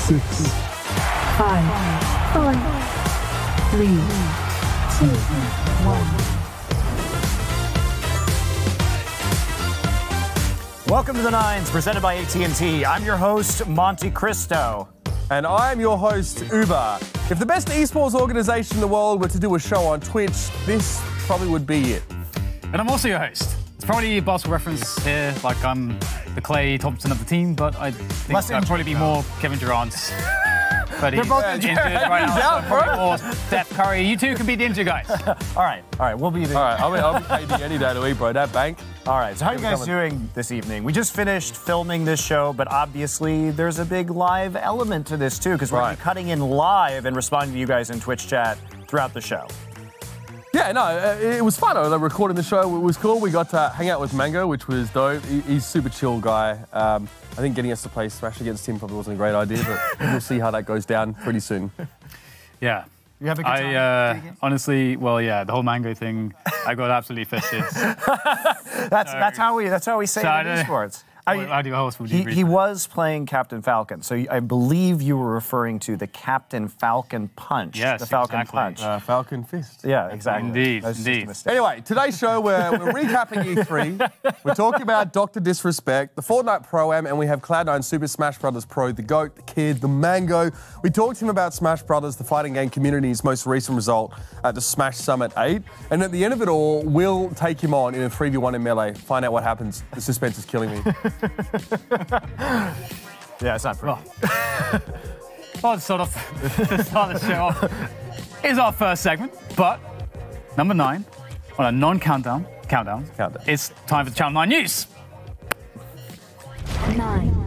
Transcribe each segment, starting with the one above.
6, 5, 4, 3, 2, 1. Welcome to the Nines, presented by AT&T. I'm your host, Monte Cristo. And I'm your host, Uber. If the best esports organization in the world were to do a show on Twitch, this probably would be it. And I'm also your host. It's probably a basketball reference here, like I'm the Clay Thompson of the team, but I think I'd probably be more Kevin Durant. But he's injured right now, so probably more Steph Curry. You two can be the injured guys. All right, we'll be the... All right, I'll be KD any day of the week, bro. That bank. All right, so how are you guys doing this evening? We just finished filming this show, but obviously there's a big live element to this too, because we're going to be cutting in live and responding to you guys in Twitch chat throughout the show. Yeah, no, it was fun. Recording the show, it was cool. We got to hang out with Mang0, which was dope. He's a super chill guy. I think getting us to play Smash against him probably wasn't a great idea, but we'll see how that goes down pretty soon. Yeah. You have a good time? Honestly, well, yeah, the whole Mang0 thing, I got absolutely fisted. That's how we say it in esports. He was playing Captain Falcon, so I believe you were referring to the Captain Falcon punch. Yes, the Falcon exactly. punch. Falcon fist. Yeah, exactly. Indeed. Anyway, today's show, we're recapping E3. We're talking about Dr. Disrespect, the Fortnite Pro-Am, and we have Cloud9 Super Smash Bros. Pro, the GOAT, the Kid, the Mang0. We talked to him about Smash Bros., the fighting game community's most recent result at the Smash Summit 8. And at the end of it all, we'll take him on in a 3v1 in Melee, find out what happens. The suspense is killing me. Yeah, it's not pretty. Well, to start the show off is our first segment, but number 9 on a non-countdown. It's time for the Channel 9 News. 9.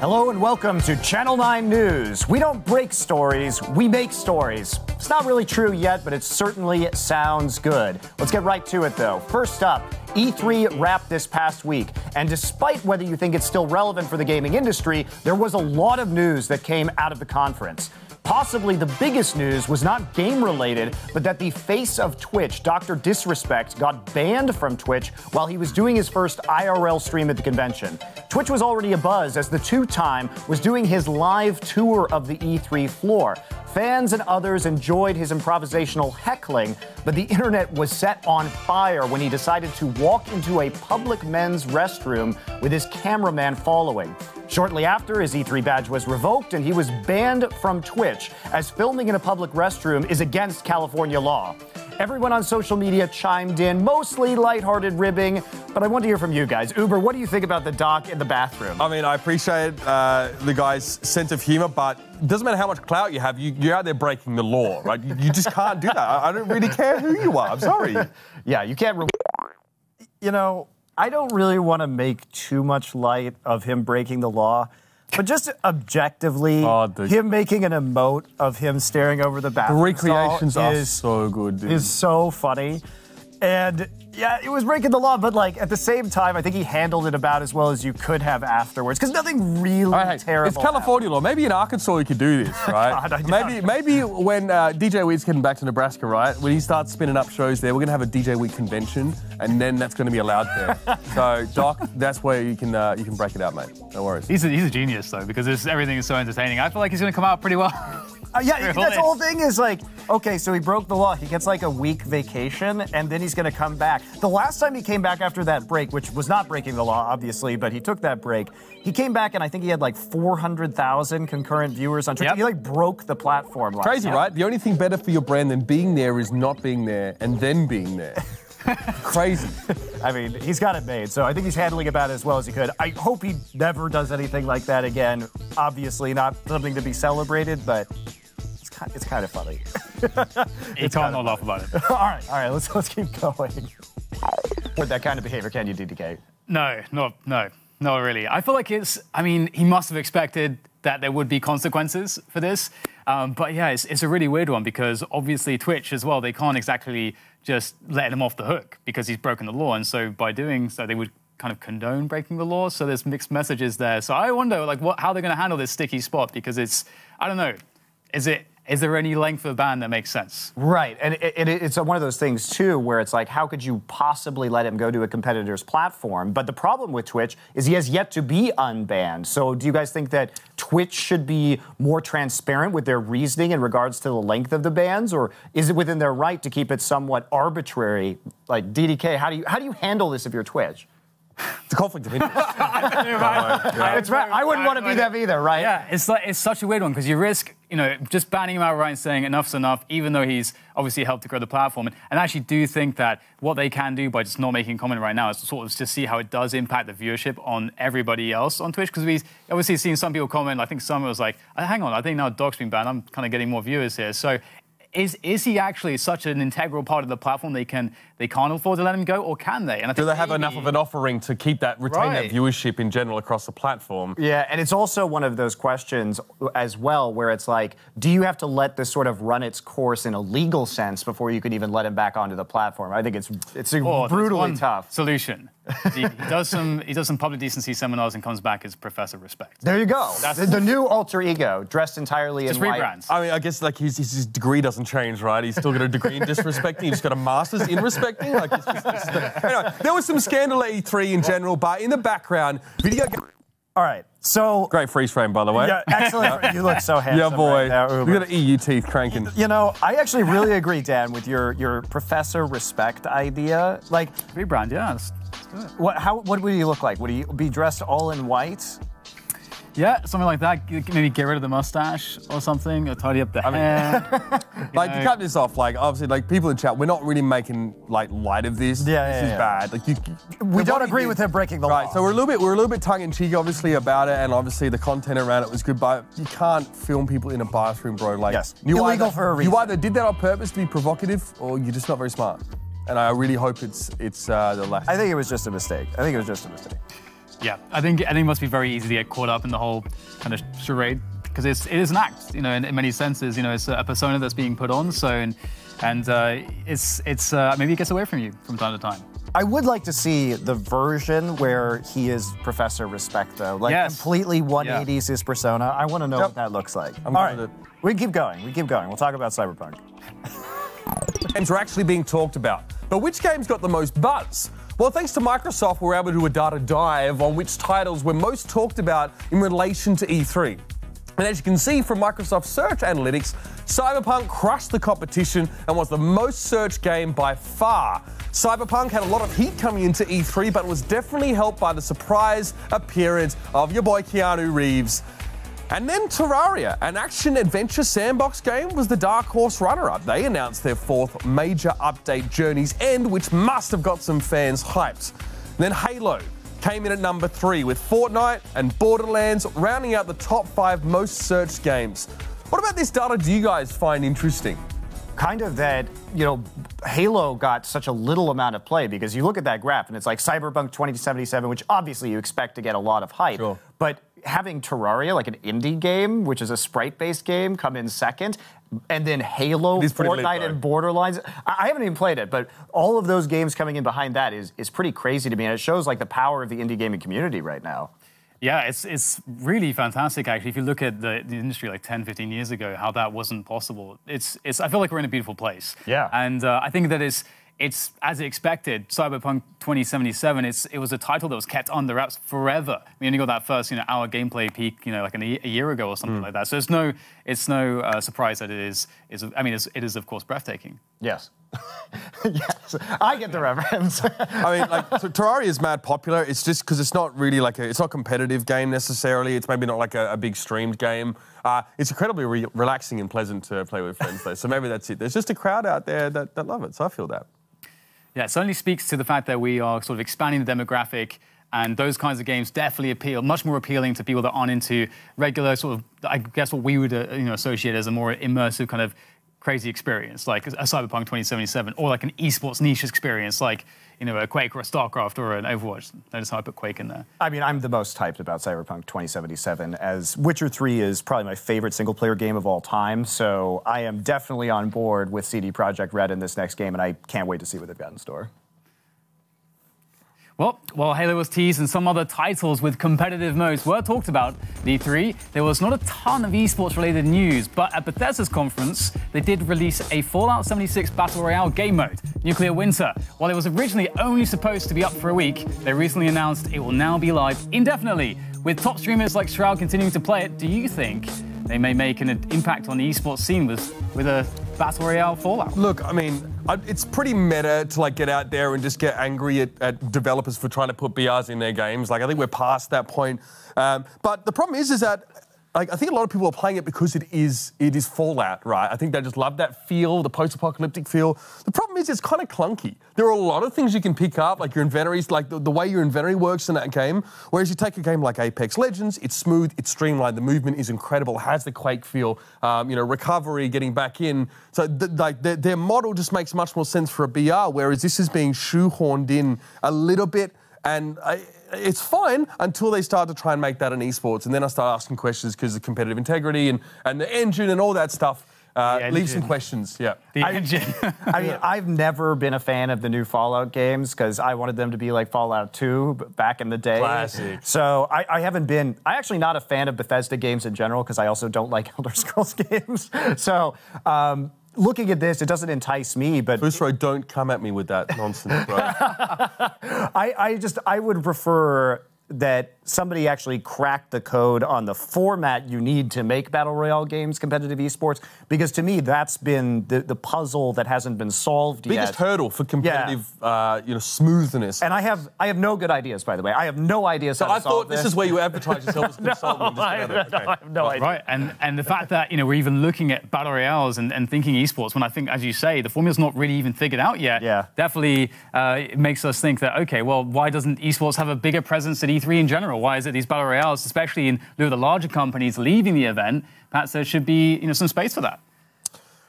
Hello and welcome to Channel 9 News. We don't break stories, we make stories. It's not really true yet, but it certainly sounds good. Let's get right to it, though. First up, E3 wrapped this past week, and despite whether you think it's still relevant for the gaming industry, there was a lot of news that came out of the conference. Possibly the biggest news was not game-related, but that the face of Twitch, Dr. Disrespect, got banned from Twitch while he was doing his first IRL stream at the convention. Twitch was already abuzz as the two-time was doing his live tour of the E3 floor. Fans and others enjoyed his improvisational heckling, but the internet was set on fire when he decided to walk into a public men's restroom with his cameraman following. Shortly after, his E3 badge was revoked and he was banned from Twitch, as filming in a public restroom is against California law. Everyone on social media chimed in, mostly lighthearted ribbing, but I want to hear from you guys. Uber, what do you think about the doc in the bathroom? I mean, I appreciate the guy's sense of humor, but it doesn't matter how much clout you have, you're out there breaking the law, right? You just can't do that. I don't really care who you are. I'm sorry. Yeah, you can't... You know, I don't really want to make too much light of him breaking the law, but just objectively, him making an emote of him staring over the bathroom the recreations are so good, dude. Is so funny. And yeah, it was breaking the law, but like at the same time, I think he handled it about as well as you could have afterwards, because nothing really terrible. It's California law. Maybe in Arkansas you could do this, right? God, maybe when DJ Weed's getting back to Nebraska, right? When he starts spinning up shows there, we're gonna have a DJ Weed convention, and then that's gonna be allowed there. So Doc, that's where you can break it out, mate. No worries. He's a genius though, because everything is so entertaining. I feel like he's gonna come out pretty well. Yeah, that's the whole thing is like, okay, so he broke the law. He gets like a week vacation, and then he's going to come back. The last time he came back after that break, which was not breaking the law, obviously, but he took that break, he came back, and I think he had like 400,000 concurrent viewers on Twitch. Yep. He like broke the platform. Crazy, right? The only thing better for your brand than being there is not being there and then being there. Crazy. I mean, he's got it made, so I think he's handling it about as well as he could. I hope he never does anything like that again. Obviously not something to be celebrated, but it's kind of funny. You can't not laugh about it. All right, let's keep going. With that kind of behavior, can you, DDK? No, not really. I feel like he must have expected that there would be consequences for this. But yeah, it's a really weird one, because obviously Twitch as well, they can't exactly just let him off the hook because he's broken the law. And so by doing so, they would kind of condone breaking the law. So there's mixed messages there. So I wonder like how they're going to handle this sticky spot, because I don't know. Is it is there any length of ban that makes sense? Right, and it's one of those things, too, where it's like, how could you possibly let him go to a competitor's platform? But the problem with Twitch is he has yet to be unbanned. So do you guys think that Twitch should be more transparent with their reasoning in regards to the length of the bans, or is it within their right to keep it somewhat arbitrary? Like, DDK, how do you handle this if you're Twitch? It's a conflict of interest. I wouldn't want to be them either, right? Yeah, it's such a weird one because you risk, just banning him outright and saying enough's enough, even though he's obviously helped to grow the platform. And I actually do think that what they can do by just not making a comment right now is sort of to see how it does impact the viewership on everybody else on Twitch. Because we've obviously seen some people comment. I think someone was like, hang on, I think now Doc's been banned. I'm kind of getting more viewers here. So is he actually such an integral part of the platform they can't afford to let him go, or can they? And I think do they have enough of an offering to retain that viewership in general across the platform? Yeah, and it's also one of those questions as well where it's like, do you have to let this sort of run its course in a legal sense before you can even let him back onto the platform? I think it's brutally tough. Solution. He does some public decency seminars and comes back as Professor Respect. There you go. That's the new alter ego, dressed entirely in white. Rebrands. I mean, I guess like his degree doesn't change, right? He's still got a degree in disrespecting. He's just got a master's in respecting. Like, anyway, there was some scandal at E3 in general, but in the background, video game. All right, so Great freeze frame, by the way. Yeah, excellent. You look so handsome. Yeah, boy. Right now, You got an EU teeth cranking. I actually really agree, Dan, with your Professor Respect idea. Like, Rebrand, yeah. That's good. what would he look like? Would he be dressed all in white? Yeah, something like that. Maybe get rid of the mustache or something, or tidy up the hair. Like, to cut this off, like, obviously, like, people in chat, we're not really making, like, light of this. Yeah, this is bad. Like, we don't agree with him breaking the law. Right, so we're a little bit tongue-in-cheek, obviously, about it, and obviously the content around it was good, but you can't film people in a bathroom, bro. Like, yes, illegal for a reason. You either did that on purpose to be provocative, or you're just not very smart. And I really hope it's the latter. I think it was just a mistake. Yeah, I think it must be very easy to get caught up in the whole kind of charade because it is an act, in many senses. It's a persona that's being put on. So and it's maybe it gets away from you from time to time. I would like to see the version where he is Professor Respect, though. Like, completely 180s his persona. I want to know what that looks like. All right, we can keep going. We'll talk about Cyberpunk. Games are actually being talked about. But which games got the most buzz? Well, thanks to Microsoft, we're able to do a data dive on which titles were most talked about in relation to E3. And as you can see from Microsoft Search Analytics, Cyberpunk crushed the competition and was the most searched game by far. Cyberpunk had a lot of heat coming into E3, but was definitely helped by the surprise appearance of your boy Keanu Reeves. And then Terraria, an action-adventure sandbox game, was the dark horse runner-up. They announced their fourth major update, Journey's End, which must have got some fans hyped. Then Halo came in at number 3, with Fortnite and Borderlands rounding out the top 5 most searched games. What about this data do you guys find interesting? Kind of that, Halo got such a little amount of play because you look at that graph and it's like Cyberpunk 2077, which obviously you expect to get a lot of hype. Sure. But having Terraria, like an indie game, which is a sprite-based game, come in second, and then Halo, Fortnite, and Borderlands. I haven't even played it, but all of those games coming in behind that is pretty crazy to me, and it shows like the power of the indie gaming community right now. Yeah, it's really fantastic, actually. If you look at the industry like 10, 15 years ago, how that wasn't possible. I feel like we're in a beautiful place. Yeah. And I think that it's as expected. Cyberpunk 2077, it was a title that was kept under wraps forever. We only got that first, hour gameplay peak, like a year ago or something like that. So it's no surprise that it is, it is, of course, breathtaking. Yes. Yes, I get the reference. I mean, like, Terraria is mad popular. It's just because it's not really it's not a competitive game necessarily. It's maybe not like a big streamed game. It's incredibly relaxing and pleasant to play with friends, though. So maybe that's it. There's just a crowd out there that love it. So I feel that. Yeah, it certainly speaks to the fact that we are sort of expanding the demographic, and those kinds of games definitely much more appealing to people that aren't into regular sort of, I guess, what we would associate as a more immersive kind of crazy experience, like a Cyberpunk 2077, or like an esports niche experience, like a Quake or a StarCraft or an Overwatch. Notice how I put Quake in there. I mean, I'm the most hyped about Cyberpunk 2077, as Witcher 3 is probably my favorite single-player game of all time, so I am definitely on board with CD Projekt Red in this next game, and I can't wait to see what they've got in store. Well, while Halo was teased and some other titles with competitive modes were talked about at E3, there was not a ton of esports-related news, but at Bethesda's conference, they did release a Fallout 76 Battle Royale game mode, Nuclear Winter. While it was originally only supposed to be up for a week, they recently announced it will now be live indefinitely. With top streamers like Shroud continuing to play it, do you think they may make an impact on the esports scene with a Battle Royale Fallout? Look, I mean, it's pretty meta to like get out there and just get angry at developers for trying to put BRs in their games. Like, I think we're past that point. But the problem is that like, I think a lot of people are playing it because it is Fallout, right? I think they just love that feel, the post-apocalyptic feel. The problem is it's kind of clunky. There are a lot of things you can pick up, like your inventories, like the way your inventory works in that game. Whereas you take a game like Apex Legends, it's smooth, it's streamlined, the movement is incredible, has the Quake feel, recovery, getting back in. So their model just makes much more sense for a BR, whereas this is being shoehorned in a little bit. And it's fine until they start to try and make that an esports. And then I start asking questions because of competitive integrity and the engine and all that stuff. Leave some questions, yeah. The engine. I mean, I've never been a fan of the new Fallout games because I wanted them to be like Fallout 2 back in the day. Classic. So I'm actually not a fan of Bethesda games in general because I also don't like Elder Scrolls games. So, looking at this, it doesn't entice me, but... Fusro, don't come at me with that nonsense, bro. I would prefer that somebody actually cracked the code on the format you need to make Battle Royale games competitive esports, because to me, that's been the puzzle that hasn't been solved yet. Biggest hurdle for competitive, smoothness. And I have no good ideas, by the way. I have no ideas how to solve this is where you advertise yourself as a consultant. I have no idea. Right, and the fact that we're even looking at battle royales and thinking esports, when I think, as you say, the formula's not really even figured out yet. Yeah. Definitely, it makes us think that, okay, well, why doesn't esports have a bigger presence at E3 in general? Why is it these battle royales, especially in lieu of the larger companies leaving the event? Perhaps there should be some space for that.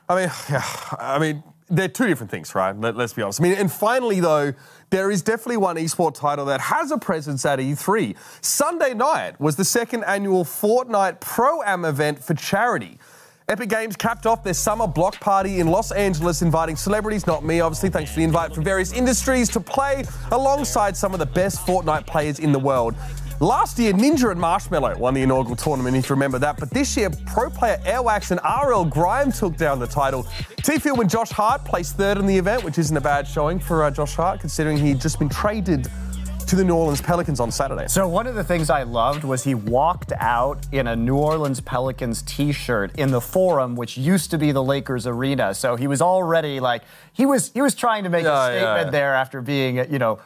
I mean, they're two different things, right? Let's be honest. I mean, and finally, though, there is definitely one esport title that has a presence at E3. Sunday night was the second annual Fortnite Pro-Am event for charity. Epic Games capped off their summer block party in Los Angeles, inviting celebrities, not me, obviously, thanks for the invite, from various industries to play alongside some of the best Fortnite players in the world. Last year, Ninja and Marshmello won the inaugural tournament, if you remember that. But this year, pro player Airwax and RL Grime took down the title. T-Field and Josh Hart placed third in the event, which isn't a bad showing for Josh Hart, considering he'd just been traded to the New Orleans Pelicans on Saturday. So one of the things I loved was he walked out in a New Orleans Pelicans t-shirt in the Forum, which used to be the Lakers arena. So he was already like, he was trying to make a statement there after being,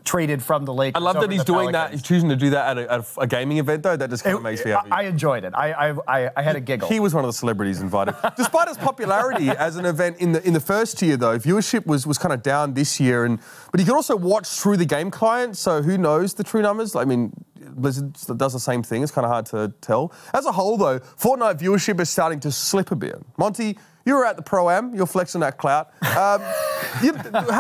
traded from the Lakers. I love that he's doing that. He's choosing to do that at a gaming event, though. That just kind of makes me happy. I enjoyed it. I had a giggle. He was one of the celebrities invited. Despite his popularity as an event in the first year, though, viewership was kind of down this year. But you can also watch through the game client, so who knows the true numbers? I mean, Blizzard does the same thing. It's kind of hard to tell. As a whole, though, Fortnite viewership is starting to slip a bit. Monty, you were at the Pro-Am. You're flexing that clout. How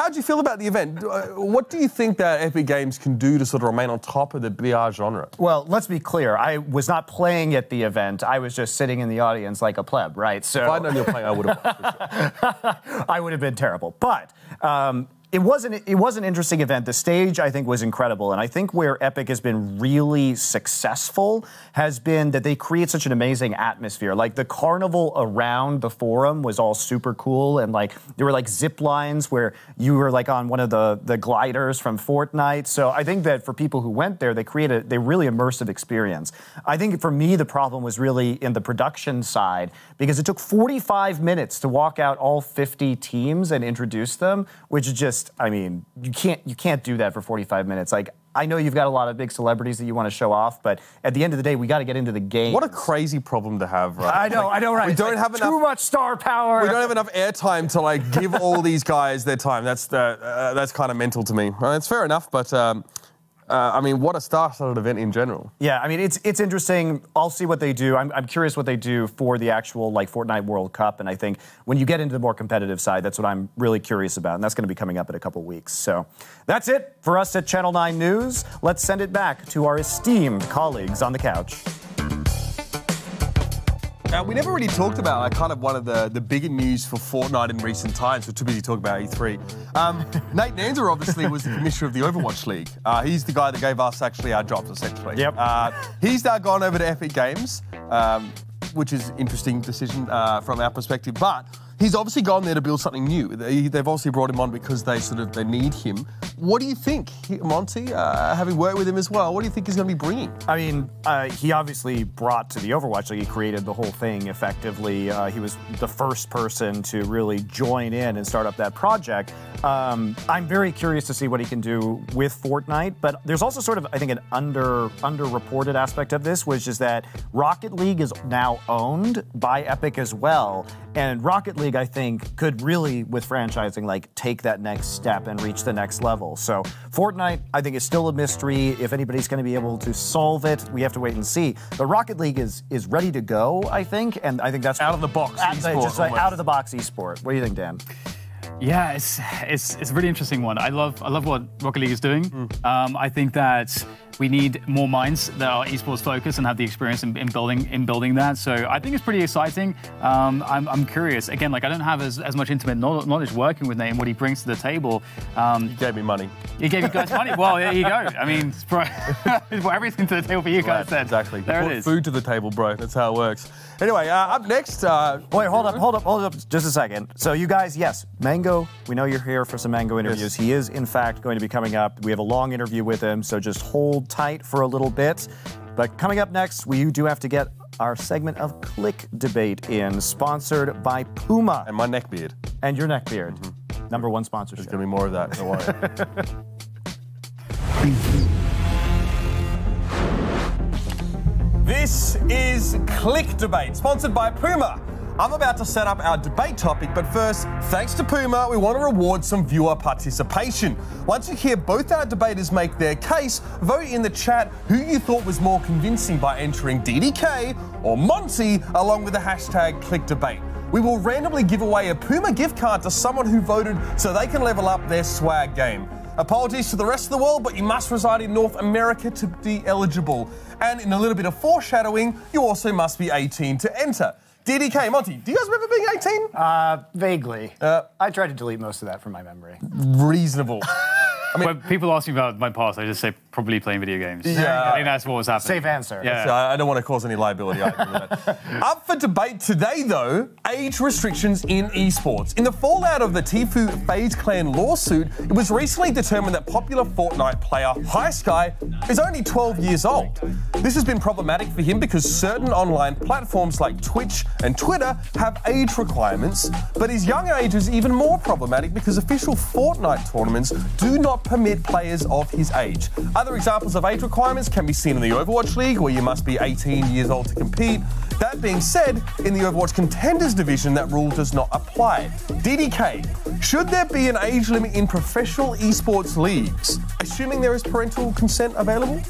do you feel about the event? What do you think that Epic Games can do to sort of remain on top of the BR genre? Well, let's be clear. I was not playing at the event. I was just sitting in the audience like a pleb, right? So if I'd known you were playing, I would have watched for sure. I would have been terrible. But it was an interesting event. The stage, I think, was incredible. And I think where Epic has been really successful has been that they create such an amazing atmosphere. Like, the carnival around the Forum was all super cool. And, like, there were, like, zip lines where you were, like, on one of the gliders from Fortnite. So I think that for people who went there, they created a really immersive experience. I think for me, the problem was really in the production side, because it took 45 minutes to walk out all 50 teams and introduce them, which is just, I mean, you can't do that for 45 minutes. Like, I know you've got a lot of big celebrities that you want to show off, but at the end of the day, we got to get into the game. What a crazy problem to have, right? I know, right? We don't have enough, too much star power. We don't have enough airtime to like give all these guys their time. That's kind of mental to me. It's fair enough, but I mean, what a star-studded event in general. Yeah, I mean, it's interesting. I'll see what they do. I'm curious what they do for the actual, like, Fortnite World Cup, and I think when you get into the more competitive side, that's what I'm really curious about, and that's going to be coming up in a couple weeks. So that's it for us at Channel 9 News. Let's send it back to our esteemed colleagues on the couch. We never really talked about kind of one of the bigger news for Fortnite in recent times. We're too busy talking about E3. Nate Nanzer obviously was the commissioner of the Overwatch League. He's the guy that gave us actually our jobs, essentially. Yep. He's now gone over to Epic Games, which is an interesting decision from our perspective. But he's obviously gone there to build something new. They've obviously brought him on because they need him. What do you think, Monty, having worked with him as well, what do you think he's going to be bringing? I mean, he obviously brought to the Overwatch League, he created the whole thing effectively. He was the first person to really join in and start up that project. I'm very curious to see what he can do with Fortnite, but there's also sort of, I think, an underreported aspect of this, which is that Rocket League is now owned by Epic as well. And Rocket League, I think, could really, with franchising, like, take that next step and reach the next level. So Fortnite, I think, is still a mystery. If anybody's going to be able to solve it, we have to wait and see. But Rocket League is ready to go, I think, and I think that's out of the box esport. Just like out of the box esport. What do you think, Dan? Yeah, it's a really interesting one. I love what Rocket League is doing. I think that we need more minds that are esports focused and have the experience in building that. So I think it's pretty exciting. I'm curious. Again, like I don't have as much intimate knowledge working with Nate and what he brings to the table. He gave me money. You gave you guys money. Well, there you go. I mean, it's brought everything to the table for you guys. Then Exactly. There it is. Food to the table, bro. That's how it works. Anyway, up next. Wait, hold up, just a second. So you guys, yes, Mang0, we know you're here for some Mang0 interviews. Yes. He is, in fact, going to be coming up. We have a long interview with him, so just hold tight for a little bit. But coming up next, we do have to get our segment of Click Debate in, sponsored by Puma. And my neck beard. And your neck beard. Number one sponsorship. There's going to be more of that, don't worry. This is Click Debate, sponsored by Puma. I'm about to set up our debate topic, but first, thanks to Puma, we want to reward some viewer participation. Once you hear both our debaters make their case, vote in the chat who you thought was more convincing by entering DDK or Monty along with the hashtag ClickDebate. We will randomly give away a Puma gift card to someone who voted so they can level up their swag game. Apologies to the rest of the world, but you must reside in North America to be eligible. And in a little bit of foreshadowing, you also must be 18 to enter. DDK, Monty, do you guys remember being 18? Vaguely. I tried to delete most of that from my memory. Reasonable. I mean, when people ask me about my past, I just say probably playing video games. Yeah. I think that's what was happening. Safe answer. Yeah. So I don't want to cause any liability. Up for debate today, though, age restrictions in esports. In the fallout of the Tfue FaZe Clan lawsuit, it was recently determined that popular Fortnite player HiSky is only 12 years old. This has been problematic for him because certain online platforms like Twitch and Twitter have age requirements, but his young age is even more problematic because official Fortnite tournaments do not permit players of his age. Other examples of age requirements can be seen in the Overwatch League, where you must be 18 years old to compete. That being said, in the Overwatch Contenders division, that rule does not apply. DDK, should there be an age limit in professional esports leagues, assuming there is parental consent available?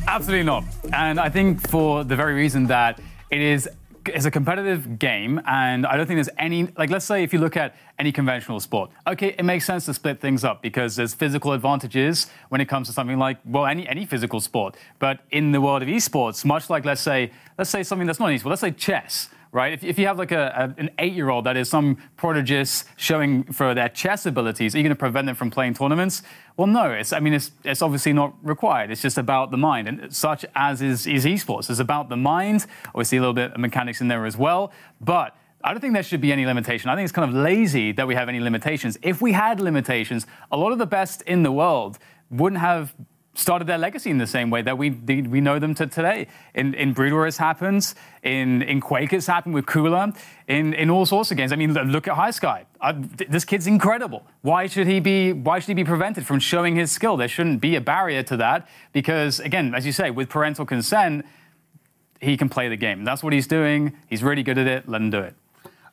Absolutely not. And I think for the very reason that it's a competitive game, and I don't think there's any, like, let's say if you look at any conventional sport, okay, it makes sense to split things up because there's physical advantages when it comes to something like, well, any physical sport. But in the world of esports, much like, let's say something that's not esports, let's say chess, right? If you have like an 8-year-old that is some prodigious showing for their chess abilities, are you going to prevent them from playing tournaments? Well, no. It's obviously not required. It's just about the mind, and such as is esports. It's about the mind. Obviously, a little bit of mechanics in there as well, but I don't think there should be any limitation. I think it's kind of lazy that we have any limitations. If we had limitations, a lot of the best in the world wouldn't have started their legacy in the same way that we know them to today. In Brood War it's happened, in Quake it's happened with Cooler, in all sorts of games. I mean, look at HiSky. This kid's incredible. Why should he be prevented from showing his skill? There shouldn't be a barrier to that because, again, as you say, with parental consent, he can play the game. That's what he's doing. He's really good at it. Let him do it.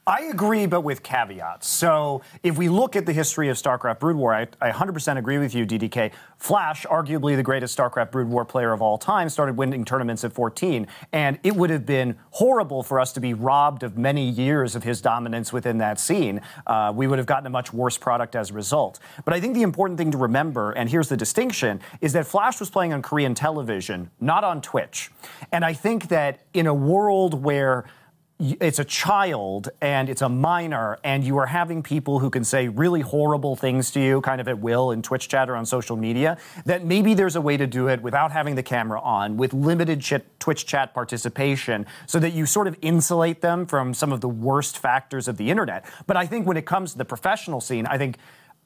I agree, but with caveats. So if we look at the history of StarCraft Brood War, I 100% agree with you, DDK. Flash, arguably the greatest StarCraft Brood War player of all time, started winning tournaments at 14, and it would have been horrible for us to be robbed of many years of his dominance within that scene. We would have gotten a much worse product as a result. But I think the important thing to remember, and here's the distinction, is that Flash was playing on Korean television, not on Twitch. And I think that in a world where it's a child and it's a minor, and you are having people who can say really horrible things to you kind of at will in Twitch chat or on social media, that maybe there's a way to do it without having the camera on, with limited Twitch chat participation, so that you sort of insulate them from some of the worst factors of the internet. But I think when it comes to the professional scene, I think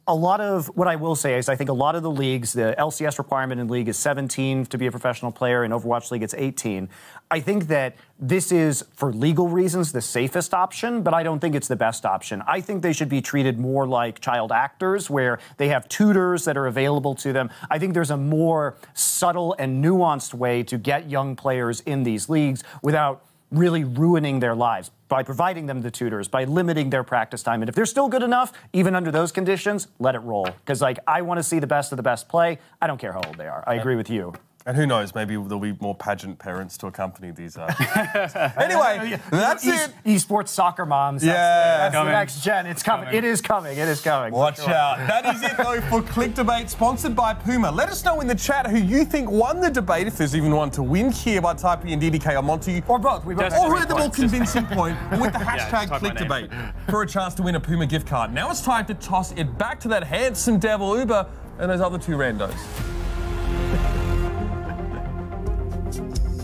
a lot of what I will say is I think a lot of the leagues, the LCS requirement in League is 17 to be a professional player. In Overwatch League, it's 18. I think that this is, for legal reasons, the safest option, but I don't think it's the best option. I think they should be treated more like child actors, where they have tutors that are available to them. I think there's a more subtle and nuanced way to get young players in these leagues without really ruining their lives, by providing them the tutors, by limiting their practice time. And if they're still good enough, even under those conditions, let it roll. Because, like, I want to see the best of the best play. I don't care how old they are. I agree with you. And who knows, maybe there'll be more pageant parents to accompany these. Anyway, that's it. Esports soccer moms. That's the next gen. It's coming. It is coming. It is coming. Watch out. That is it, though, for Click Debate, sponsored by Puma. Let us know in the chat who you think won the debate, if there's even one to win here, by typing in DDK or Monty. Or both. Or who had the more convincing point with the hashtag Click Debate for a chance to win a Puma gift card. Now it's time to toss it back to that handsome devil Uber and those other two randos.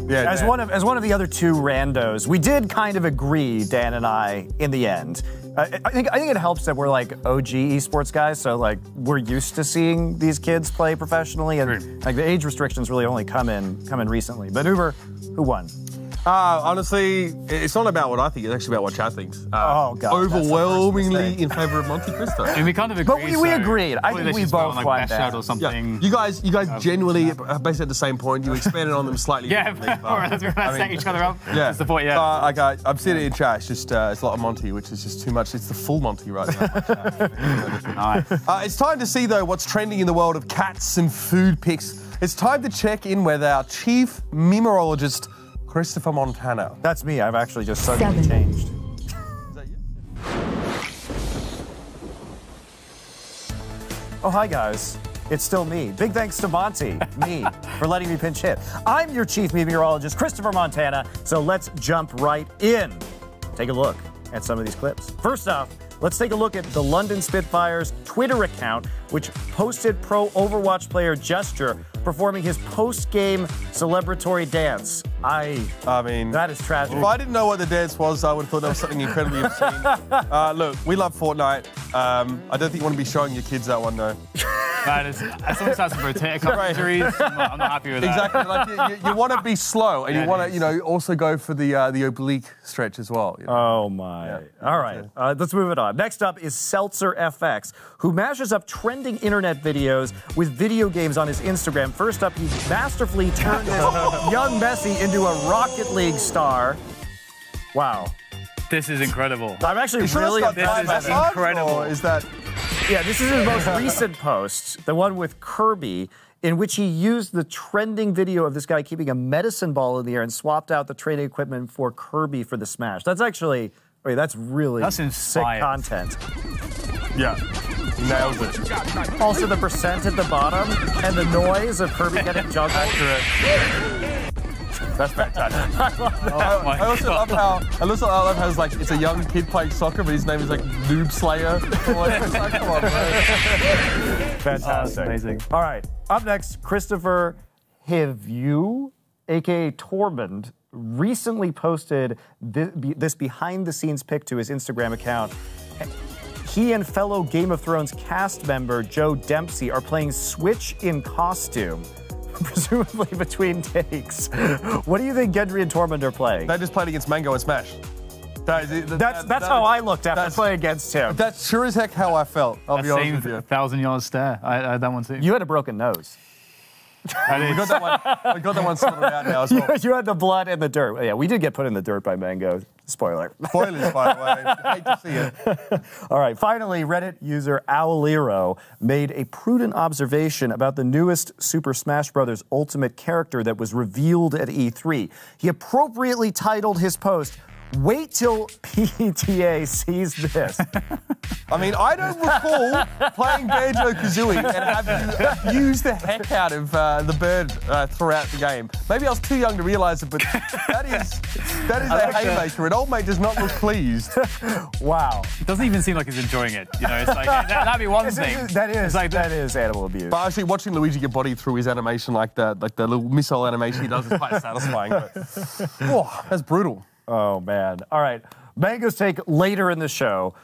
Yeah, as one of the other two randos, we did kind of agree, Dan and I, in the end. I think it helps that we're like OG esports guys, so like we're used to seeing these kids play professionally, and like the age restrictions really only come in recently. But Uber, who won? Honestly, it's not about what I think. It's actually about what chat thinks. Oh, God. Overwhelmingly in favor of Monte Cristo. And we kind of agreed. But we agreed. I think we both like won that. Or something. Yeah. You guys genuinely, basically at the same point, you expanded on them slightly. Yeah, we're setting each other up. Yeah. To support, I'm seeing it in chat. It's just, it's a lot of Monty, which is just too much. It's the full Monty right now. Nice. It's time to see, though, what's trending in the world of cats and food pics. It's time to check in with our chief memeorologist, Christopher Montana. That's me. I've actually just suddenly changed. Is that you? Oh, hi, guys. It's still me. Big thanks to Monty, me, for letting me pinch hit. I'm your chief meteorologist, Christopher Montana, so let's jump right in. Take a look at some of these clips. First off, let's take a look at the London Spitfire's Twitter account, which posted pro Overwatch player Gesture performing his post-game celebratory dance. I mean, that is tragic. If I didn't know what the dance was, I would have thought that was something incredibly obscene. Look, we love Fortnite. I don't think you want to be showing your kids that one, though. That is, as someone starts to rotate a couple injuries, I'm not happy with that. Exactly. Like you want to be slow, and you want to, also go for the oblique stretch as well. You know? Oh my! Yeah. All right, let's move it on. Next up is Seltzer FX, who mashes up trending internet videos with video games on his Instagram. First up, he masterfully turned this young Messi into a Rocket League star. Wow. This is incredible. I'm actually this is incredible. Is that? Yeah, this is his most recent post, the one with Kirby, in which he used the trending video of this guy keeping a medicine ball in the air and swapped out the training equipment for Kirby for the Smash. That's actually, that's really sick content. Yeah. Nailed it. Also, the percent at the bottom and the noise of Kirby getting jumped. Accurate. That's fantastic. I also love how it's a young kid playing soccer, but his name is like Noob Slayer. Come on, bro. Fantastic. Oh, amazing. All right. Up next, Christopher Hivyu, aka Tormund, recently posted this behind-the-scenes pic to his Instagram account. He and fellow Game of Thrones cast member Joe Dempsey are playing Switch in costume, presumably between takes. What do you think Gendry and Tormund are playing? They just played against Mang0 and Smash. That's how I looked after playing against him. That's sure as heck how I felt. I'll be honest with you. 1,000-yard stare. I had that one too. You had a broken nose. We got that one sorted out now as well. You had the blood and the dirt. Yeah, we did get put in the dirt by Mang0. Spoiler. Spoilers, by the way. Hate to see it. All right. Finally, Reddit user Owlero made a prudent observation about the newest Super Smash Bros. Ultimate character that was revealed at E3. He appropriately titled his post, Wait till PTA sees this. I mean, I don't recall playing Banjo-Kazooie and having used the heck out of the bird throughout the game. Maybe I was too young to realise it, but that is a haymaker. And old mate does not look pleased. Wow. It doesn't even seem like he's enjoying it. You know, it's like that'd be one thing. That is animal abuse. But actually, watching Luigi get bodied through his animation, like the little missile animation he does, is quite satisfying. But, oh, that's brutal. Oh man! All right, Mang0's take later in the show.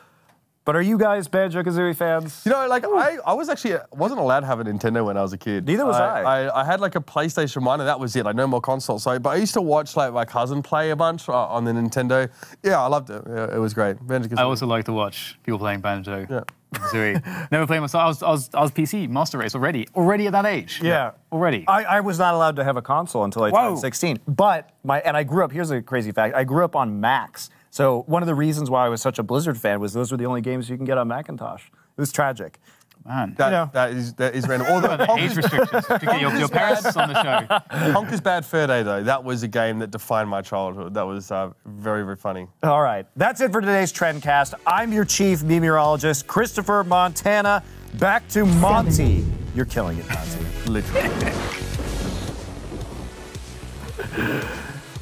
But are you guys Banjo-Kazooie fans? You know, like I wasn't allowed to have a Nintendo when I was a kid. Neither was I. I had like a PlayStation 1 and that was it. Like no more consoles. So, but I used to watch like my cousin play a bunch on the Nintendo. Yeah, I loved it. Yeah, it was great. I also like to watch people playing Banjo. Yeah. Kazooie. Never played myself. I was PC Master Race already at that age. Yeah, already. I was not allowed to have a console until I turned 16. But I grew up. Here's a crazy fact. I grew up on Macs. So one of the reasons why I was such a Blizzard fan was those were the only games you can get on Macintosh. It was tragic. Man, that is random. Although the age restrictions to get your parents on the show. Conker's Bad Fur Day, though, that was a game that defined my childhood. That was very, very funny. All right, that's it for today's Trendcast. I'm your chief memeorologist, Christopher Montana. Back to Monty. You're killing it, Monty. Literally.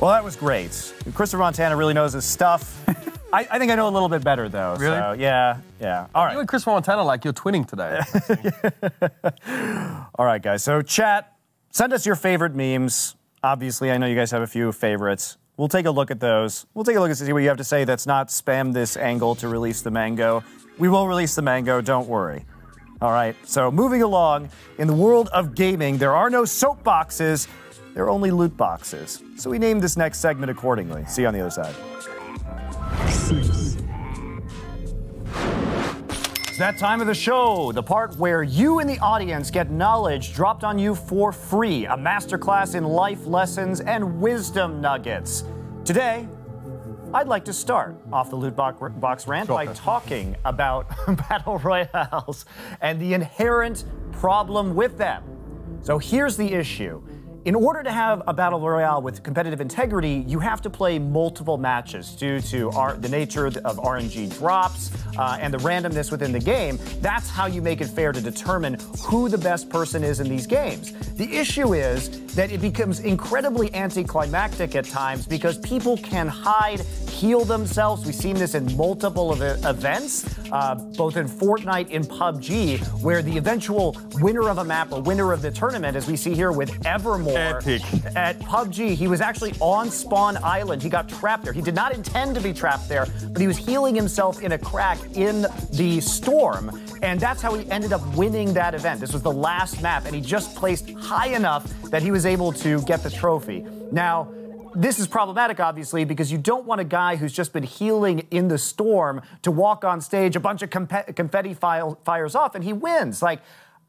Well, that was great. Christopher Montana really knows his stuff. I think I know a little bit better, though. Really? So, yeah. All right. You and Christopher Montana, like, you're twinning today. All right, guys. So, chat, send us your favorite memes. Obviously, I know you guys have a few favorites. We'll take a look at those. We'll take a look and see what you have to say that's not spam this angle to release the Mang0. We will release the Mang0, don't worry. All right. So, moving along, in the world of gaming, there are no soapboxes. There are only loot boxes. So we named this next segment accordingly. See you on the other side. It's that time of the show, the part where you in the audience get knowledge dropped on you for free, a masterclass in life lessons and wisdom nuggets. Today, I'd like to start off the Loot Box Rant by talking about Battle Royales and the inherent problem with them. So here's the issue. In order to have a Battle Royale with competitive integrity, you have to play multiple matches due to the nature of RNG drops and the randomness within the game. That's how you make it fair to determine who the best person is in these games. The issue is that it becomes incredibly anticlimactic at times because people can hide, heal themselves. We've seen this in multiple events, both in Fortnite and PUBG, where the eventual winner of a map or winner of the tournament, as we see here with Evermore, Epic. At PUBG, he was actually on Spawn Island. He got trapped there. He did not intend to be trapped there, but he was healing himself in a crack in the storm, and that's how he ended up winning that event. This was the last map, and he just placed high enough that he was able to get the trophy. Now, this is problematic, obviously, because you don't want a guy who's just been healing in the storm to walk on stage, a bunch of confetti fires off, and he wins. Like,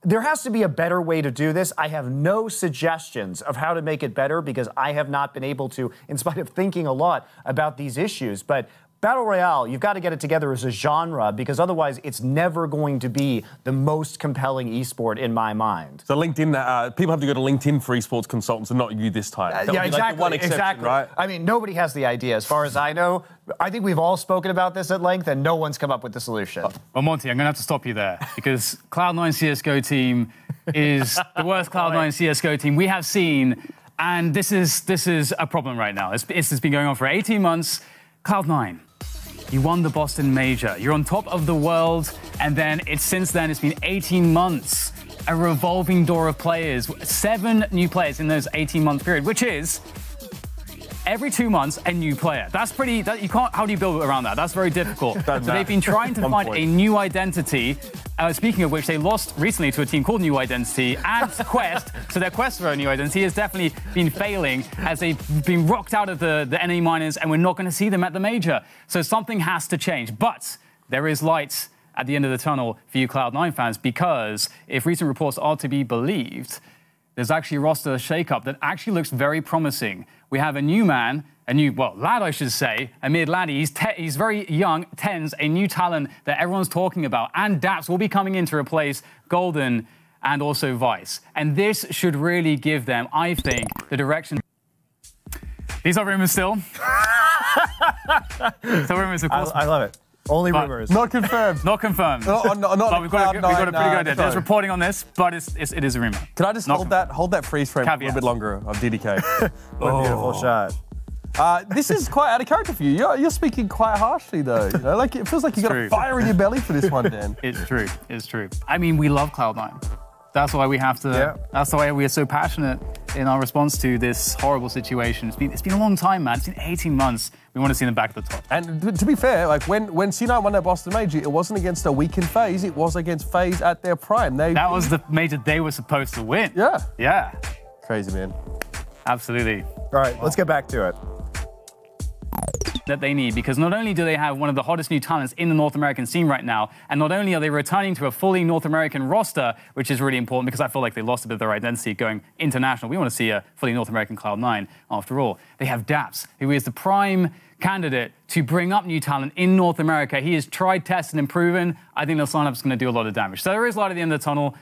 there has to be a better way to do this. I have no suggestions of how to make it better because I have not been able to, in spite of thinking a lot about these issues. But Battle Royale, you've got to get it together as a genre because otherwise it's never going to be the most compelling esport in my mind. So LinkedIn, people have to go to LinkedIn for esports consultants and not you this time. Yeah, exactly. Like the one exception, exactly. Right? I mean, nobody has the idea. As far as I know, I think we've all spoken about this at length and no one's come up with the solution. Well, Monty, I'm going to have to stop you there because Cloud9 CSGO team is the worst Cloud9 CSGO team we have seen, and this is a problem right now. This has been going on for 18 months. Cloud9. You won the Boston Major. You're on top of the world, and then since then it's been 18 months. A revolving door of players. 7 new players in those 18-month period, which is every 2 months a new player. That's pretty. You can't. How do you build around that? That's very difficult. So they've been trying to find a new identity. Speaking of which, they lost recently to a team called New Identity and Quest. So their quest for a new identity has definitely been failing as they've been rocked out of the NA minors, and we're not going to see them at the major. So something has to change. But there is light at the end of the tunnel for you Cloud9 fans, because if recent reports are to be believed, there's actually a roster shakeup that actually looks very promising. We have a new man, lad, I should say, a mid-laddie. He's very young, Tens, a new talent that everyone's talking about. And Daps will be coming in to replace Golden and also Vice. And this should really give them, I think, the direction. These are rumors still. So rumors, of course. I love it. Only But- rumors. Not confirmed. Not confirmed. Not But we've got a pretty good idea. There's sorry. reporting on this, but it is a rumor. Can I just Not hold that freeze frame a Caveat. little bit longer of DDK? What a beautiful shot. This is quite out of character for you. You're speaking quite harshly, though. You know, like it feels like you got a true. fire in your belly for this one, Dan. It's true. It's true. I mean, we love Cloud9. That's why we have to. Yeah. That's why we are so passionate in our response to this horrible situation. It's been a long time, man. It's been 18 months. We want to see them back at the top. And to be fair, like when C9 won that Boston Major, it wasn't against a weakened FaZe. It was against FaZe at their prime. That was the major they were supposed to win. Yeah. Yeah. Crazy, man. Absolutely. All right, let's get back to it. That they need, because not only do they have one of the hottest new talents in the North American scene right now, and not only are they returning to a fully North American roster, which is really important because I feel like they lost a bit of their identity going international. We want to see a fully North American Cloud9 after all. They have Daps, who is the prime candidate to bring up new talent in North America. He is tried, tested, and proven. I think the lineup is going to do a lot of damage. So there is light at the end of the tunnel.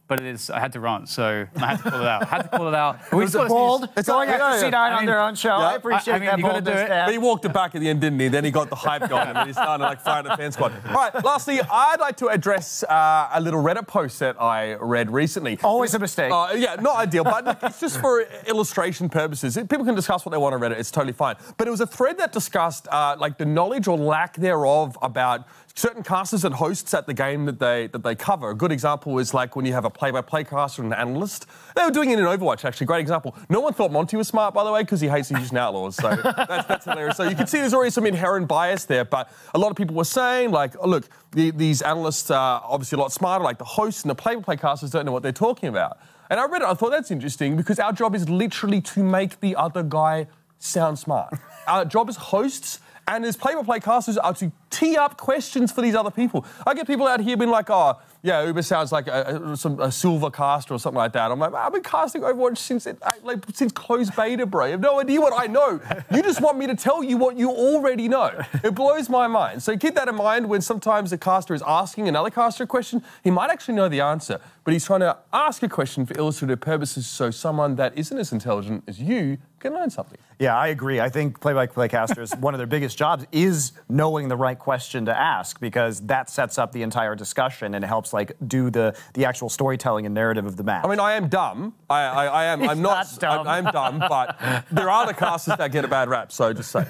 But I had to run, so I had to call it out. But we Was it bold? It's Going like- after yeah, C9 yeah. on their own show. I appreciate I mean, that you gotta do boldness, it. Dan. But he walked it back at the end, didn't he? Then he got the hype going, and then he started like firing the fan squad. All right, lastly, I'd like to address a little Reddit post that I read recently. Always a mistake. Yeah, not ideal, but look, it's just for illustration purposes. People can discuss what they want on Reddit, it's totally fine. But it was a thread that discussed like the knowledge or lack thereof about certain casters and hosts at the game that they cover. A good example is like when you have a play-by-play caster and an analyst. They were doing it in Overwatch, actually. Great example. No one thought Monty was smart, by the way, because he hates using Outlaws. So that's hilarious. So you can see there's already some inherent bias there, but a lot of people were saying, like, oh, look, these analysts are obviously a lot smarter, like the hosts and the play-by-play casters don't know what they're talking about. And I read it, I thought that's interesting because our job is literally to make the other guy sound smart. Our job as hosts and as play-by-play casters are to tee up questions for these other people. I get people out here being like, oh, yeah, Uber sounds like a silver caster or something like that. I'm like, I've been casting Overwatch since closed beta, bro. You have no idea what I know. You just want me to tell you what you already know. It blows my mind. So keep that in mind when sometimes a caster is asking another caster a question. He might actually know the answer, but he's trying to ask a question for illustrative purposes so someone that isn't as intelligent as you can learn something. Yeah, I agree. I think play-by-play casters, one of their biggest jobs is knowing the right question to ask because that sets up the entire discussion and helps like do the actual storytelling and narrative of the match. I mean, I am dumb. I'm not dumb. I'm dumb, but there are the casters that get a bad rap, so just say.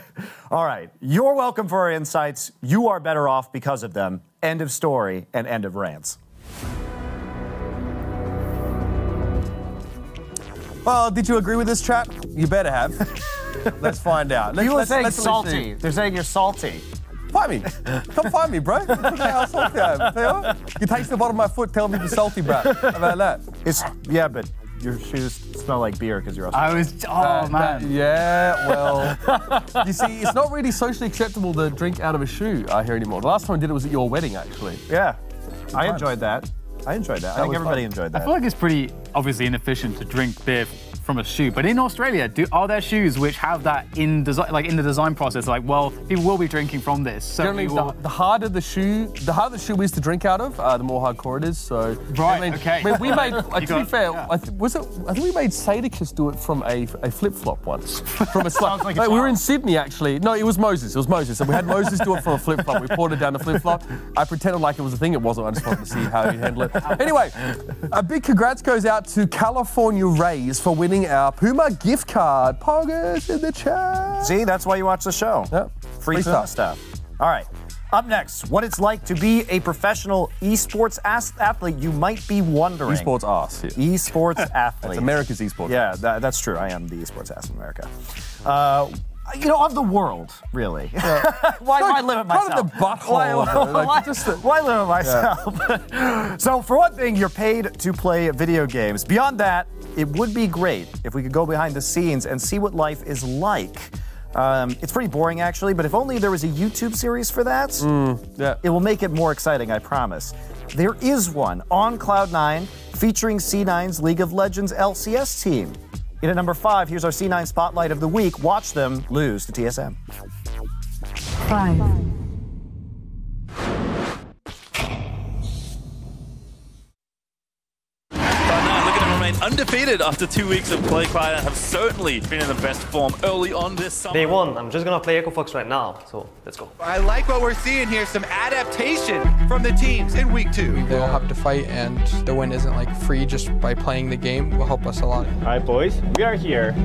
All right, you're welcome for our insights. You are better off because of them. End of story and end of rants. Well, did you agree with this chat? You better have. Let's find out. You were let's saying at least salty. see. They're saying you're salty. Find me. Come find me, bro. Look at how salty I am. Theo. You taste the bottom of my foot, tell me you're salty, bro. How about that? Yeah, but your shoes smell like beer because you're Australian. Man. Yeah, well, you see, it's not really socially acceptable to drink out of a shoe here anymore. The last time I did it was at your wedding, actually. Yeah, I enjoyed that. I think everybody enjoyed that. I feel like it's pretty obviously inefficient to drink beer from a shoe, but in Australia, are there shoes which have that in design, like in the design process? Like, well, people will be drinking from this. So generally, the harder the shoe is to drink out of, the more hardcore it is. So right, okay. We made. To be fair, I think we made Sadicus do it from a flip flop once. From a slap. like we were in Sydney actually. No, it was Moses. And we had Moses do it from a flip flop. We poured it down the flip flop. I pretended like it was a thing. It wasn't. I just wanted to see how he'd handle it. Anyway, a big congrats goes out to California Rays for winning our Puma gift card. Poggers in the chat. See, that's why you watch the show. Yep. Free stuff. All right. Up next, what it's like to be a professional esports athlete. You might be wondering. Esports ass. Yeah. Esports athlete. It's America's esports. Yeah, that's true. I am the esports ass in America. Of the world, really. Why limit myself? Kind of the butthole. Why limit myself? Yeah. So, for one thing, you're paid to play video games. Beyond that, it would be great if we could go behind the scenes and see what life is like. It's pretty boring, actually, but if only there was a YouTube series for that, it will make it more exciting, I promise. There is one on Cloud9 featuring C9's League of Legends LCS team. In at number 5, here's our C9 Spotlight of the Week. Watch them lose to TSM. 5, Cloud9 looking to remain undefeated after 2 weeks of play. Cloud9 have certainly been in the best form early on this summer. Day one, I'm just gonna play Echo Fox right now, so let's go. I like what we're seeing here, some adaptation from the teams in week 2. They all have to fight, and the win isn't like free just by playing the game will help us a lot. All right, boys, we are here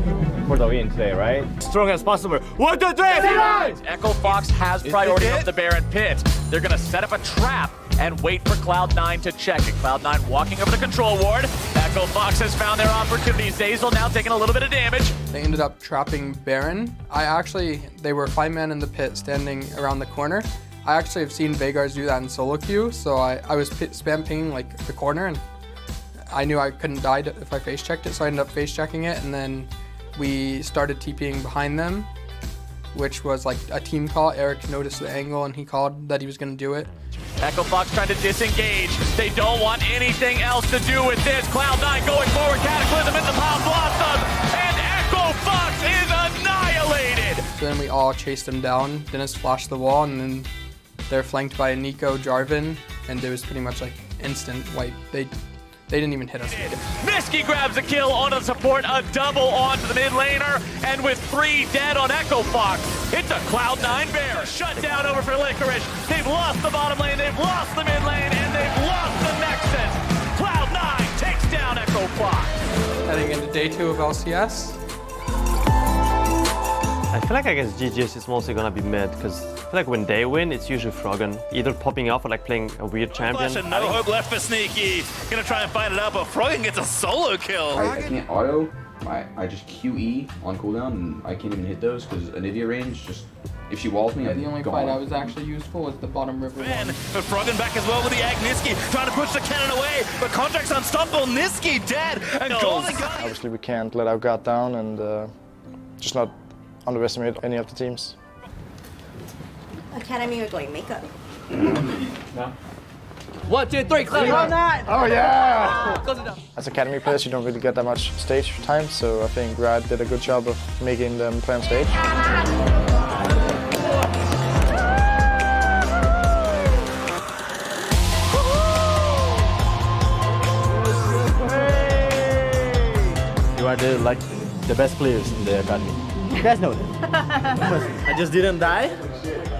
for the win today, right? Strong as possible. 1, 2, 3! Echo Fox has priority of the Baron pit. They're gonna set up a trap and wait for Cloud9 to check it. Cloud9 walking over the control ward. Echo Fox has found their opportunities. Zazel now taking a little bit of damage. They ended up trapping Baron. They were 5 men in the pit standing around the corner. I actually have seen Vegars do that in solo queue, so I was spam pinging like the corner, and I knew I couldn't die if I face checked it, so I ended up face checking it, and then we started TPing behind them, which was like a team call. Eric noticed the angle and he called that he was gonna do it. Echo Fox trying to disengage. They don't want anything else to do with this. Cloud9 going forward, Cataclysm in the Pop Blossom, and Echo Fox is annihilated! So then we all chased them down. Dennis flashed the wall, and then they're flanked by Nico, Jarvan, and it was pretty much like instant wipe. They didn't even hit us. Nisqy grabs a kill onto the support, a double onto the mid laner, and with 3 dead on Echo Fox, it's a Cloud9 bear. Shut down over for Licorice. They've lost the bottom lane, they've lost the mid lane, and they've lost the Nexus. Cloud9 takes down Echo Fox. Heading into day 2 of LCS. I feel like against GGS it's mostly gonna be mid, because I feel like when they win, it's usually Froggen. Either popping off or like playing a weird champion. Flash and no hope left for Sneaky. Gonna try and fight it out, but Froggen gets a solo kill. I can't auto. I just QE on cooldown, and I can't even hit those because Anivia range just, if she walls me, the only fight I was actually useful was the bottom river one. But Froggen back as well with the Ag. Nisqy trying to push the cannon away, but Contract's unstoppable. Nisqy dead, and Golden Gun. Obviously we can't let our guard down and just not underestimate any of the teams. Academy are going makeup. No. 1, 2, 3, Cloud9! Oh yeah! As academy players, you don't really get that much stage time, so I think Riot did a good job of making them play on stage. You are the best players in the academy. You guys know that. I just didn't die,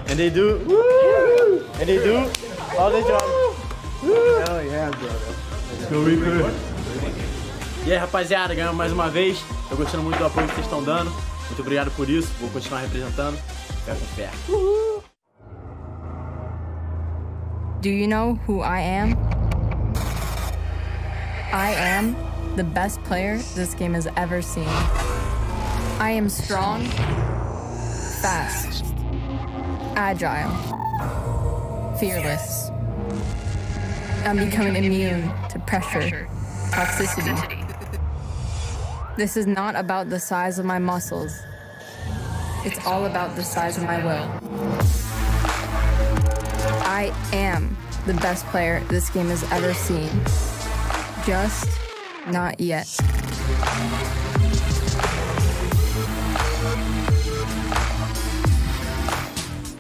and they do, woo! And they do all the job. Hell yeah, bro. Let's go, Reaper. E aí, rapaziada, ganhamos mais uma vez. Tô gostando muito do apoio que vocês estão dando. Muito obrigado por isso. Vou continuar representando. Fé com fé. Do you know who I am? I am the best player this game has ever seen. I am strong, fast, agile, fearless. I'm becoming immune to pressure, toxicity. This is not about the size of my muscles. It's all about the size of my will. I am the best player this game has ever seen. Just not yet.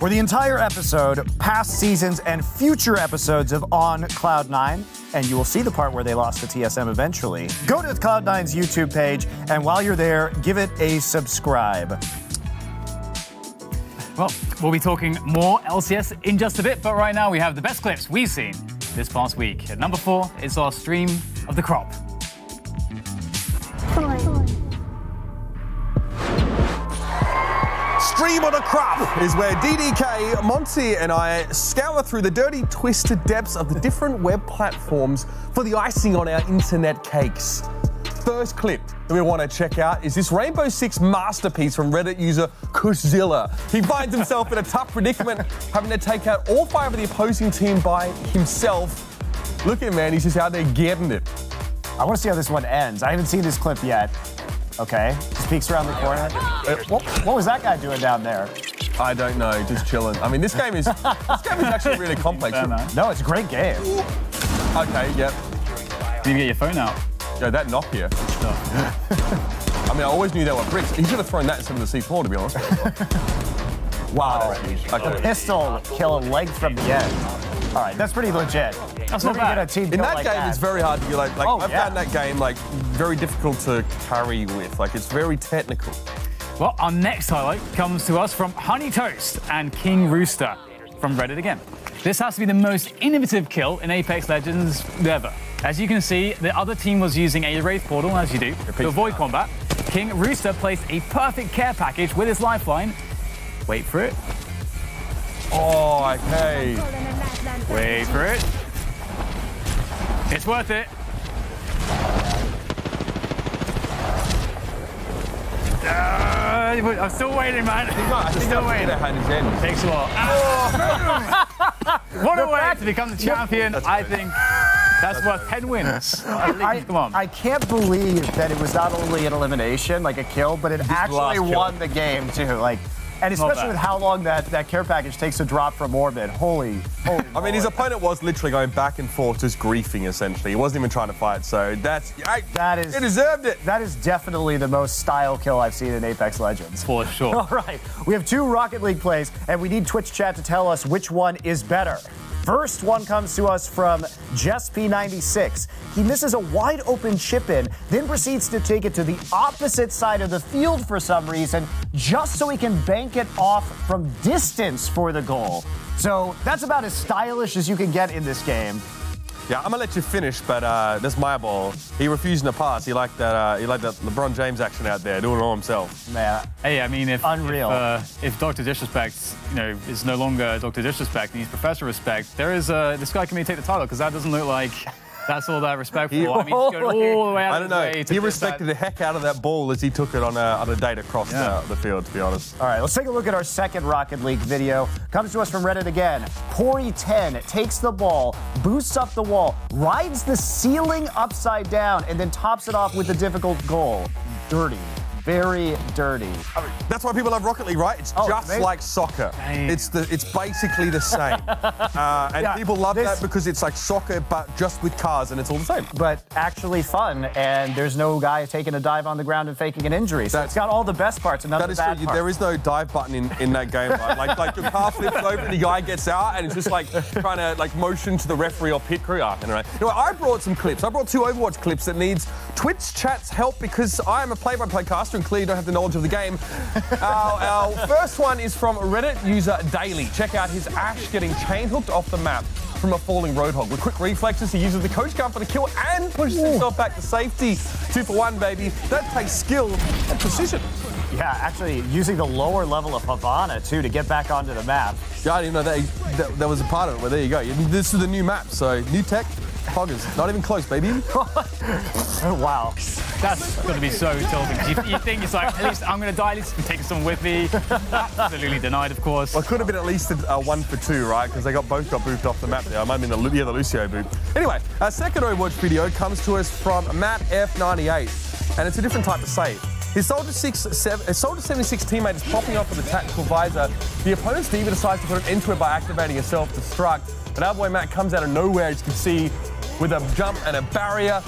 For the entire episode, past seasons, and future episodes of On Cloud9, and you will see the part where they lost to TSM eventually, go to Cloud9's YouTube page, and while you're there, give it a subscribe. Well, we'll be talking more LCS in just a bit, but right now we have the best clips we've seen this past week. At number 4 is our stream of the crop. Stream on a Crop is where DDK, Monty, and I scour through the dirty, twisted depths of the different web platforms for the icing on our internet cakes. First clip that we want to check out is this Rainbow Six masterpiece from Reddit user Kushzilla. He finds himself in a tough predicament, having to take out all 5 of the opposing team by himself. Look at him, man, he's just out there getting it. I want to see how this one ends. I haven't seen this clip yet. Okay, just peeks around the corner. What was that guy doing down there? I don't know, just chilling. I mean, this game is actually really complex. No, it's a great game. Okay, yep. Do you get your phone out? Yo, that Nokia. I mean, I always knew they were bricks. He should have thrown that instead of the C4, to be honest. Wow. The pistol kill a leg from the end. All right, that's pretty legit. That's not bad. A team In that like game, it's very hard to get. Like Oh, I've yeah. found that game like very difficult to carry with. Like it's very technical. Well, our next highlight comes to us from Honey Toast and King Rooster from Reddit again. This has to be the most innovative kill in Apex Legends ever. As you can see, the other team was using a Wraith Portal, as you do, to avoid combat. King Rooster placed a perfect care package with his lifeline. Wait for it. Oh, okay. Wait for it. It's worth it. I'm still waiting, man. I'm still waiting. Takes a while. What a way to become the champion. I think that's worth 10 wins. Come on. I can't believe that it was not only an elimination, like a kill, but it actually won the game too. Like, and especially with how long that care package takes to drop from orbit. Holy I mean, his opponent was literally going back and forth, just griefing, essentially. He wasn't even trying to fight, so he deserved it. That is definitely the most style kill I've seen in Apex Legends. For sure. All right, we have 2 Rocket League plays, and we need Twitch chat to tell us which one is better. First one comes to us from JessP96. He misses a wide open chip in, then proceeds to take it to the opposite side of the field for some reason, just so he can bank it off from distance for the goal. So that's about as stylish as you can get in this game. Yeah, I'm gonna let you finish, but that's my ball. He refusing to pass. He liked that LeBron James action out there, doing it all himself. Man, hey, I mean, if Dr. Disrespect, is no longer Dr. Disrespect and he's Professor Respect, this guy can maybe take the title because that doesn't look like that's all that respect for. I mean, he's going all the way out of his way. He respected the heck out of that ball as he took it on a date across the field, to be honest. All right, let's take a look at our second Rocket League video. Comes to us from Reddit again. Pori10 takes the ball, boosts up the wall, rides the ceiling upside down, and then tops it off with a difficult goal. Dirty. Very dirty. I mean, that's why people love Rocket League, right? It's just like soccer. It's basically the same. And people love that because it's like soccer, but just with cars, and it's all the same. But actually fun, and there's no guy taking a dive on the ground and faking an injury. So it's got all the best parts and none of the bad parts. There is no dive button in that game, right? Like your car flips over and the guy gets out, and it's just like trying to motion to the referee or pit crew. Anyway, I brought some clips. I brought 2 Overwatch clips that needs Twitch chat's help because I am a play-by-play caster and clearly don't have the knowledge of the game. Our first one is from Reddit user Daily. Check out his Ash getting chain hooked off the map from a falling Roadhog. With quick reflexes, he uses the coach gun for the kill and pushes himself back to safety. 2 for 1, baby. That takes skill and precision. Yeah, actually using the lower level of Havana, too, to get back onto the map. Yeah, I didn't know that was a part of it. Well, there you go. This is the new map, so new tech. Poggers, not even close, baby. Wow. That's going to be so tilting. You think it's like, at least I'm going to die, at least I'm taking someone with me. Absolutely denied, of course. Well, it could have been at least a 1 for 2, right? Because they both got booped off the map there. I might have been the Lucio boop. Anyway, our second Overwatch video comes to us from Matt F98, and it's a different type of save. His Soldier 76 teammate is popping off with a tactical visor. The opponent's diva decides to put an end to it by activating a self-destruct. But our boy Matt comes out of nowhere, as you can see, with a jump and a barrier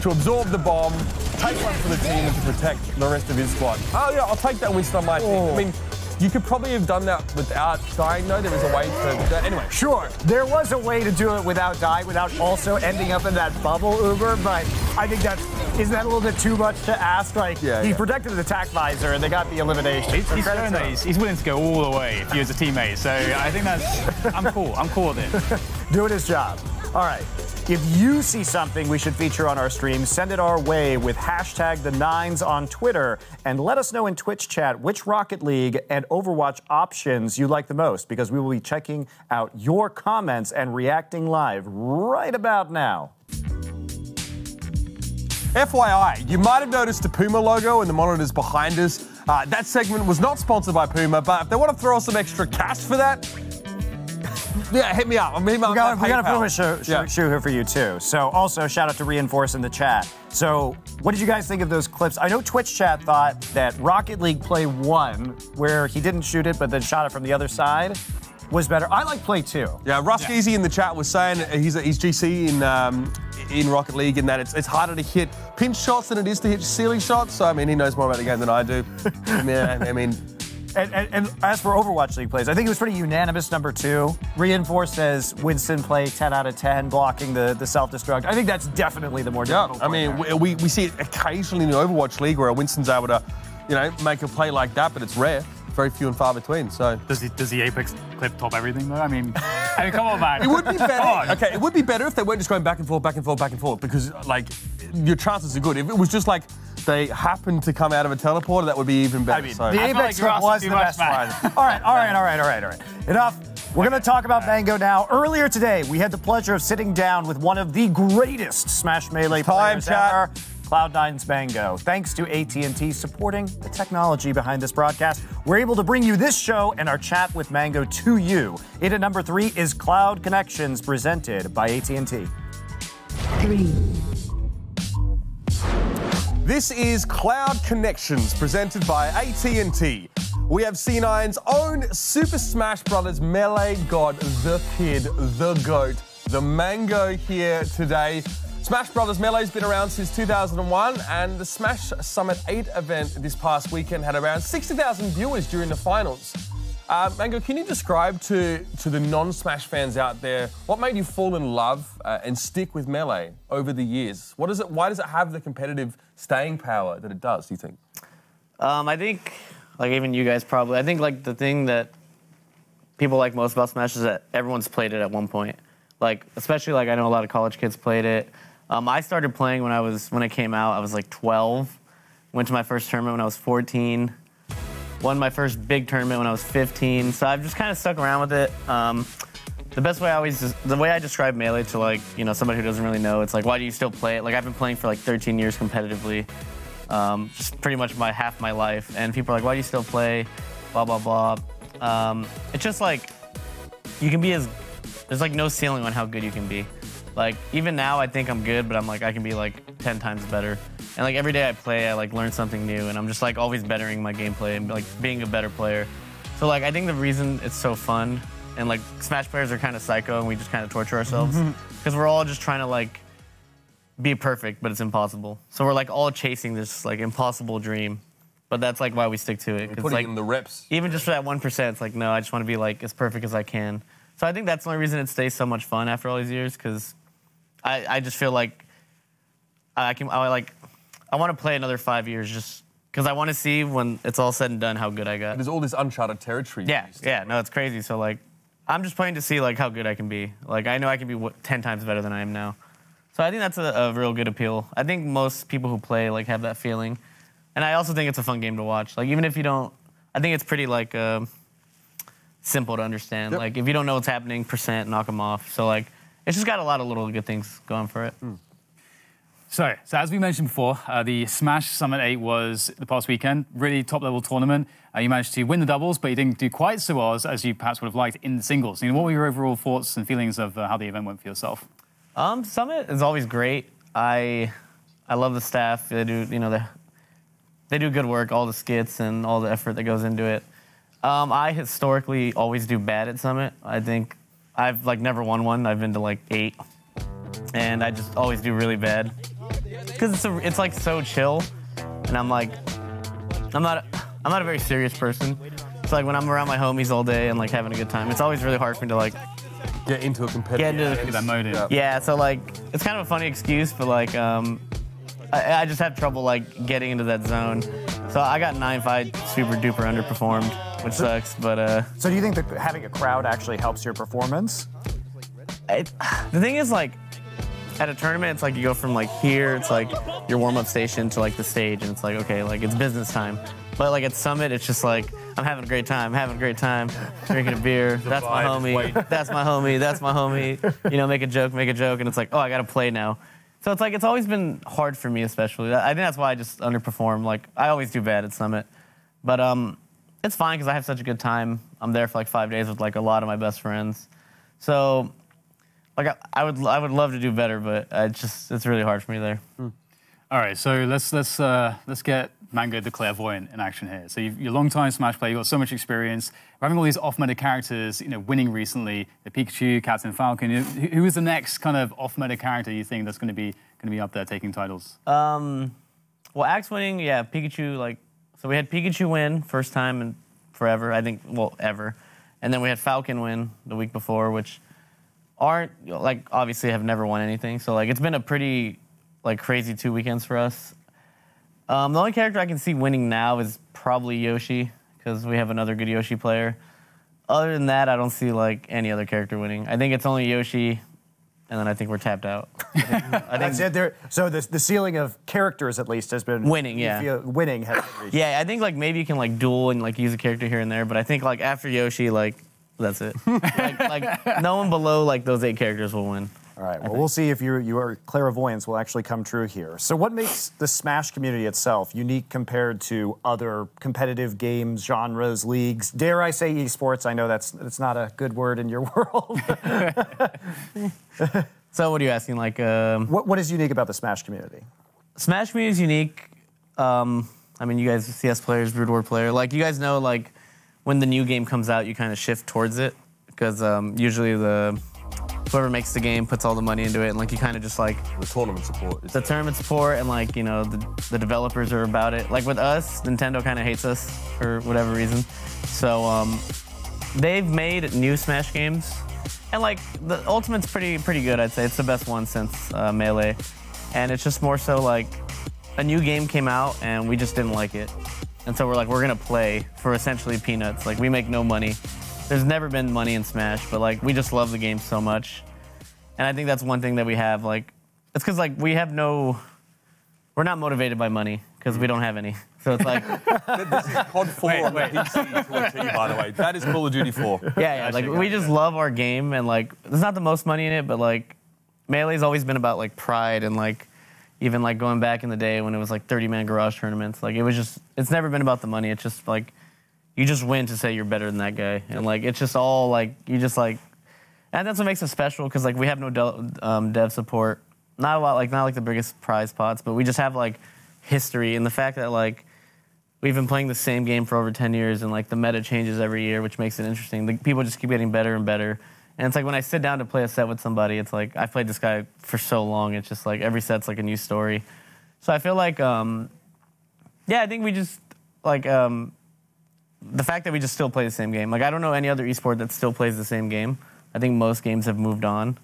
to absorb the bomb, take one for the team, and to protect the rest of his squad. Oh yeah, I'll take that Winston on my team. I mean, you could probably have done that without dying, though. There is a way to... Anyway. Sure, there was a way to do it without dying, without also ending up in that bubble, Uber, but I think isn't that a little bit too much to ask? Like, he protected the attack visor, and they got the elimination. He's showing that he's willing to go all the way if he was a teammate, so I think I'm cool. I'm cool with it. Doing his job. All right. If you see something we should feature on our stream, send it our way with #the9s on Twitter and let us know in Twitch chat which Rocket League and Overwatch options you like the most, because we will be checking out your comments and reacting live right about now. FYI, you might have noticed the Puma logo and the monitors behind us. That segment was not sponsored by Puma, but if they want to throw us some extra cash for that, yeah, hit me up. We got a Puma shoe here for you, too. So also, shout out to Reinforce in the chat. So what did you guys think of those clips? I know Twitch chat thought that Rocket League Play 1, where he didn't shoot it but then shot it from the other side, was better. I like Play 2. Yeah, Rusk-Easy in the chat was saying he's GC in Rocket League, in that it's harder to hit pinch shots than it is to hit ceiling shots. So, I mean, he knows more about the game than I do. Yeah, I mean... And as for Overwatch League plays, I think it was pretty unanimous number 2. Reinforced says Winston play 10 out of 10, blocking the self-destruct. I think that's definitely the more difficult I mean, we see it occasionally in the Overwatch League where Winston's able to, you know, make a play like that, but it's rare. Very few and far between. So does the Apex clip top everything though? I mean, come on, man. It would be better. Okay, it would be better if they weren't just going back and forth, back and forth, back and forth, because like your chances are good. If it was just like they happened to come out of a teleporter, that would be even better. I mean, the Apex clip was the best one. All right. Enough. We're going to talk about Mang0 now. Earlier today, we had the pleasure of sitting down with one of the greatest Smash Melee players ever, Cloud9's Mang0. Thanks to AT&T supporting the technology behind this broadcast, we're able to bring you this show and our chat with Mang0 to you. In at number 3 is Cloud Connections, presented by AT&T. 3. This is Cloud Connections, presented by AT&T. We have C9's own Super Smash Bros. Melee god, the kid, the GOAT, the Mang0 here today. Smash Bros. Melee's been around since 2001, and the Smash Summit 8 event this past weekend had around 60,000 viewers during the finals. Mang0, can you describe to the non-Smash fans out there what made you fall in love and stick with Melee over the years? Why does it have the competitive staying power that it does, do you think? I think, like even you guys probably, I think like the thing that people like most about Smash is that everyone's played it at one point. Like, especially like I know a lot of college kids played it. I started playing when it came out. I was like 12. Went to my first tournament when I was 14. Won my first big tournament when I was 15. So I've just kind of stuck around with it. The way I describe Melee to like, you know, somebody who doesn't really know, it's like, why do you still play it? Like I've been playing for like 13 years competitively, just pretty much half my life. And people are like, why do you still play? Blah, blah, blah. It's just like, you can be there's like no ceiling on how good you can be. Like, even now, I think I'm good, but I'm like, I can be like 10 times better. And like every day I play, I like learn something new, and I'm just like always bettering my gameplay and like being a better player. So like, I think the reason it's so fun, and like Smash players are kind of psycho and we just kind of torture ourselves, because we're all just trying to like be perfect, but it's impossible. So we're like all chasing this like impossible dream, but that's like why we stick to it. Putting like, in the reps. Even just for that 1%, it's like, no, I just want to be like as perfect as I can. So I think that's the only reason it stays so much fun after all these years, because I just feel like I want to play another 5 years just because I want to see when it's all said and done how good I got. There's all this uncharted territory. Yeah, no, it's crazy. So like, I'm just playing to see like how good I can be. Like I know I can be 10 times better than I am now. So I think that's a real good appeal. I think most people who play like have that feeling, and I also think it's a fun game to watch. Like even if you don't, I think it's pretty like simple to understand. Yep. Like if you don't know what's happening, %, knock them off. So like. It's just got a lot of little good things going for it. So as we mentioned before, the Smash Summit 8 was the past weekend. Really top-level tournament. You managed to win the doubles, but you didn't do quite so well as you perhaps would have liked in the singles. You know, what were your overall thoughts and feelings of how the event went for yourself? Summit is always great. I love the staff. They do, you know, they do good work, all the skits and all the effort that goes into it. I historically always do bad at Summit. I think I've like never won one. I've been to like 8, and I just always do really bad because it's like so chill, and I'm like I'm not a very serious person. So like when I'm around my homies all day and like having a good time, it's always really hard for me to like get into a competitive that mode. Yeah, so like it's kind of a funny excuse, but like I just have trouble like getting into that zone. So I got 9-5 super duper underperformed, which sucks, but So do you think that having a crowd actually helps your performance? The thing is, like, at a tournament, it's like you go from like here, it's like your warm-up station to like the stage, and it's like, okay, like it's business time. But like at Summit, it's just like, I'm having a great time, drinking a beer, that's my homie, that's my homie, that's my homie, you know, make a joke, and it's like, oh, I gotta play now. So it's like, it's always been hard for me, especially. I think that's why I just underperform. Like, I always do bad at Summit. But it's fine because I have such a good time. I'm there for like 5 days with like a lot of my best friends. So like I would love to do better, but it's really hard for me there. All right, so let's get Mang0 the clairvoyant in action here. So you're a long-time Smash player, you've got so much experience. We're having all these off-meta characters, you know, winning recently. The Pikachu, Captain Falcon. Who is the next kind of off-meta character you think that's going to be up there taking titles? Well, Axe winning, yeah, Pikachu. Like, so we had Pikachu win first time in forever. I think, well, ever. And then we had Falcon win the week before, which aren't, like, obviously have never won anything. So, like, it's been a pretty, like, crazy 2 weekends for us. The only character I can see winning now is probably Yoshi, because we have another good Yoshi player. Other than that, I don't see, like, any other character winning. I think it's only Yoshi, and then I think we're tapped out. I think That's it. So the ceiling of characters, at least, has been... Winning, yeah. Winning has been reached. Yeah, I think, like, maybe you can, like, duel and, like, use a character here and there, but I think, like, after Yoshi, like, that's it. like, no one below, like, those 8 characters will win. All right, well, we'll see if your clairvoyance will actually come true here. So what makes the Smash community itself unique compared to other competitive games, genres, leagues? Dare I say esports? I know that's not a good word in your world. So what are you asking? Like, what is unique about the Smash community? Smash community is unique. I mean, you guys are CS players, Brood War player. Like, you guys know, like, when the new game comes out, you kind of shift towards it. Because usually whoever makes the game puts all the money into it, and like you kind of just like the tournament support. The tournament support, and like, you know, the developers are about it. Like with us, Nintendo kind of hates us for whatever reason. So they've made new Smash games, and like the Ultimate's pretty good. I'd say it's the best one since Melee, and it's just more so like a new game came out and we just didn't like it, and so we're like, we're gonna play for essentially peanuts. Like, we make no money. There's never been money in Smash, but like, we just love the game so much. And I think that's one thing that we have, like, it's because like we're not motivated by money because we don't have any. So it's like, this is COD 4 on the PC to a T, by the way. That is Call of Duty 4. Yeah, like we just love our game, and like there's not the most money in it, but like Melee's always been about like pride, and like even like going back in the day when it was like 30-man garage tournaments, like it's never been about the money. It's just like, you just win to say you're better than that guy. And like, it's just all like, you just like, and that's what makes it special, because like we have no dev support. Not a lot, like not like the biggest prize pots, but we just have like history, and the fact that like we've been playing the same game for over 10 years, and like the meta changes every year, which makes it interesting. The people just keep getting better and better. And it's like when I sit down to play a set with somebody, it's like I've played this guy for so long. It's just like every set's like a new story. So I feel like, yeah, I think we just like, the fact that we just still play the same game. Like, I don't know any other esport that still plays the same game. I think most games have moved on.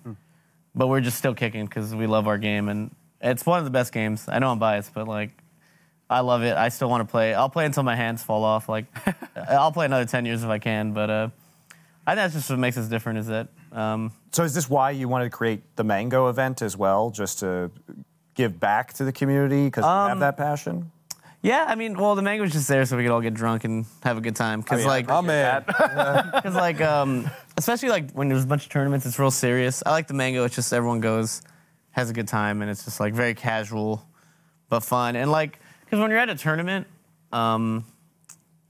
But we're just still kicking because we love our game. And it's one of the best games. I know I'm biased, but, like, I love it. I still want to play. I'll play until my hands fall off. Like, I'll play another 10 years if I can. But I think that's just what makes us different, is that... So is this why you wanted to create the Mang0 event as well, just to give back to the community because you have that passion? Yeah, I mean, well, the Mang0 was just there so we could all get drunk and have a good time. Because, especially, like, when there's a bunch of tournaments, it's real serious. I like the Mang0. It's just everyone goes, has a good time, and it's just, like, very casual but fun. And, like, because when you're at a tournament and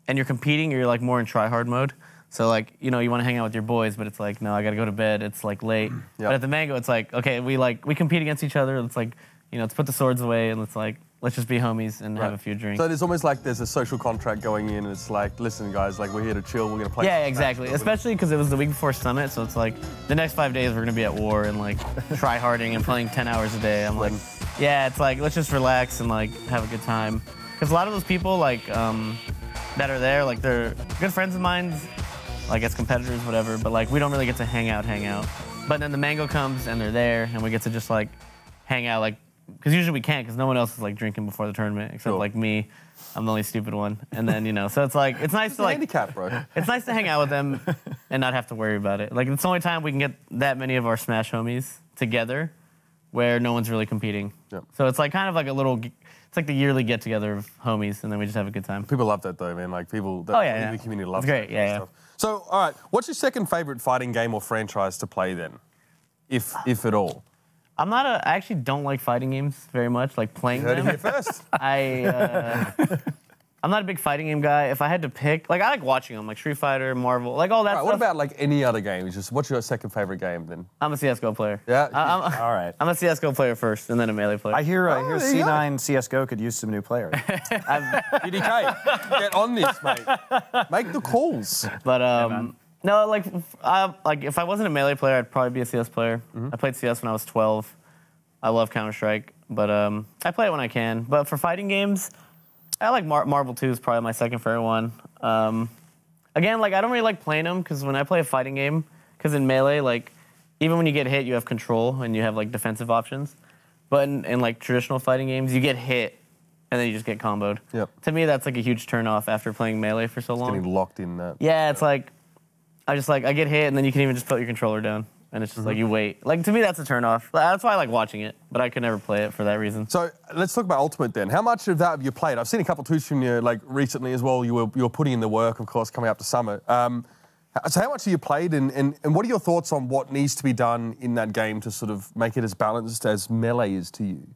you're competing, you're, like, more in try-hard mode. So, like, you know, you want to hang out with your boys, but it's like, no, I got to go to bed. It's, like, late. Yep. But at the Mang0, it's like, okay, we compete against each other. It's like, you know, let's put the swords away, and let's just be homies and have a few drinks. So there's almost like there's a social contract going in, and it's like, listen, guys, like, we're here to chill, we're going to play. Yeah, exactly. Especially because it was the week before Summit, so it's like the next 5 days we're going to be at war and like try-harding and playing 10 hours a day. I'm like, yeah, it's like, let's just relax and like have a good time. Because a lot of those people like that are there, like they're good friends of mine, like as competitors, whatever, but like we don't really get to hang out. But then the Mang0 comes and they're there and we get to just like hang out, like, because usually we can't, because no one else is like drinking before the tournament except like me. I'm the only stupid one. And then, you know, so it's like, it's nice to like, handicap, bro. It's nice to hang out with them and not have to worry about it. Like, it's the only time we can get that many of our Smash homies together where no one's really competing. Yep. So it's like kind of like a little, it's like the yearly get together of homies, and then we just have a good time. People love that though, man. Like people, the community loves it. It's great, that stuff. So, all right, what's your second favorite fighting game or franchise to play then, if at all? I actually don't like fighting games very much, like playing them. You heard it here first. I'm not a big fighting game guy. If I had to pick, like I like watching them, like Street Fighter, Marvel, like all that stuff. What about like any other game? Just what's your second favorite game then? I'm a CSGO player. Yeah. All right. I'm a CSGO player first, and then a Melee player. I hear C9 CSGO could use some new players. PDK, get on this, mate. Make the calls. But no, like if I wasn't a Melee player, I'd probably be a CS player. I played CS when I was 12. I love Counter-Strike, but I play it when I can. But for fighting games, I like Marvel 2 is probably my second favorite one. Again, like I don't really like playing them because when I play a fighting game, because in Melee, like even when you get hit, you have control and you have like defensive options. But in like traditional fighting games, you get hit and then you just get comboed. Yep. To me, that's like a huge turnoff after playing Melee for so long. Getting locked in that. Yeah, it's like I get hit and then you can even just put your controller down. And it's just like you wait. Like to me, that's a turnoff. That's why I like watching it, but I could never play it for that reason. So let's talk about Ultimate then. How much of that have you played? I've seen a couple of tweets from you like recently as well. You were putting in the work, of course, coming up to summer. So how much have you played, and what are your thoughts on what needs to be done in that game to sort of make it as balanced as Melee is to you?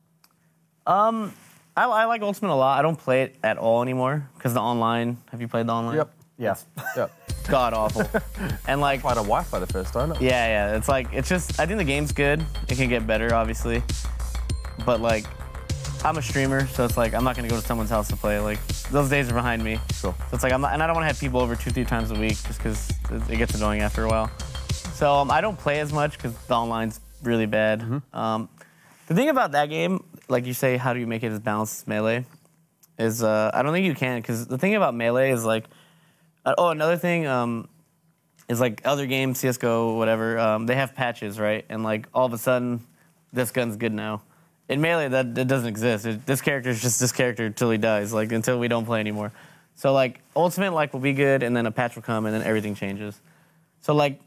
I like Ultimate a lot. I don't play it at all anymore because the online. Have you played the online? Yep. Yes. Yep. It's god awful. And like tried a Wi-Fi the first time. Yeah. It's just. I think the game's good. It can get better, obviously. But like, I'm a streamer, so it's like I'm not gonna go to someone's house to play. Like those days are behind me. Sure. So it's like and I don't want to have people over 2-3 times a week just because it gets annoying after a while. So I don't play as much because the online's really bad. The thing about that game, like you say, how do you make it as balanced as Melee? Is I don't think you can, because the thing about Melee is like, another thing is like other games, CS:GO, whatever, they have patches, right? And like all of a sudden, this gun's good now. In Melee, that doesn't exist. This character is just this character until he dies, like until we don't play anymore. So like Ultimate like will be good, and then a patch will come, and then everything changes. So like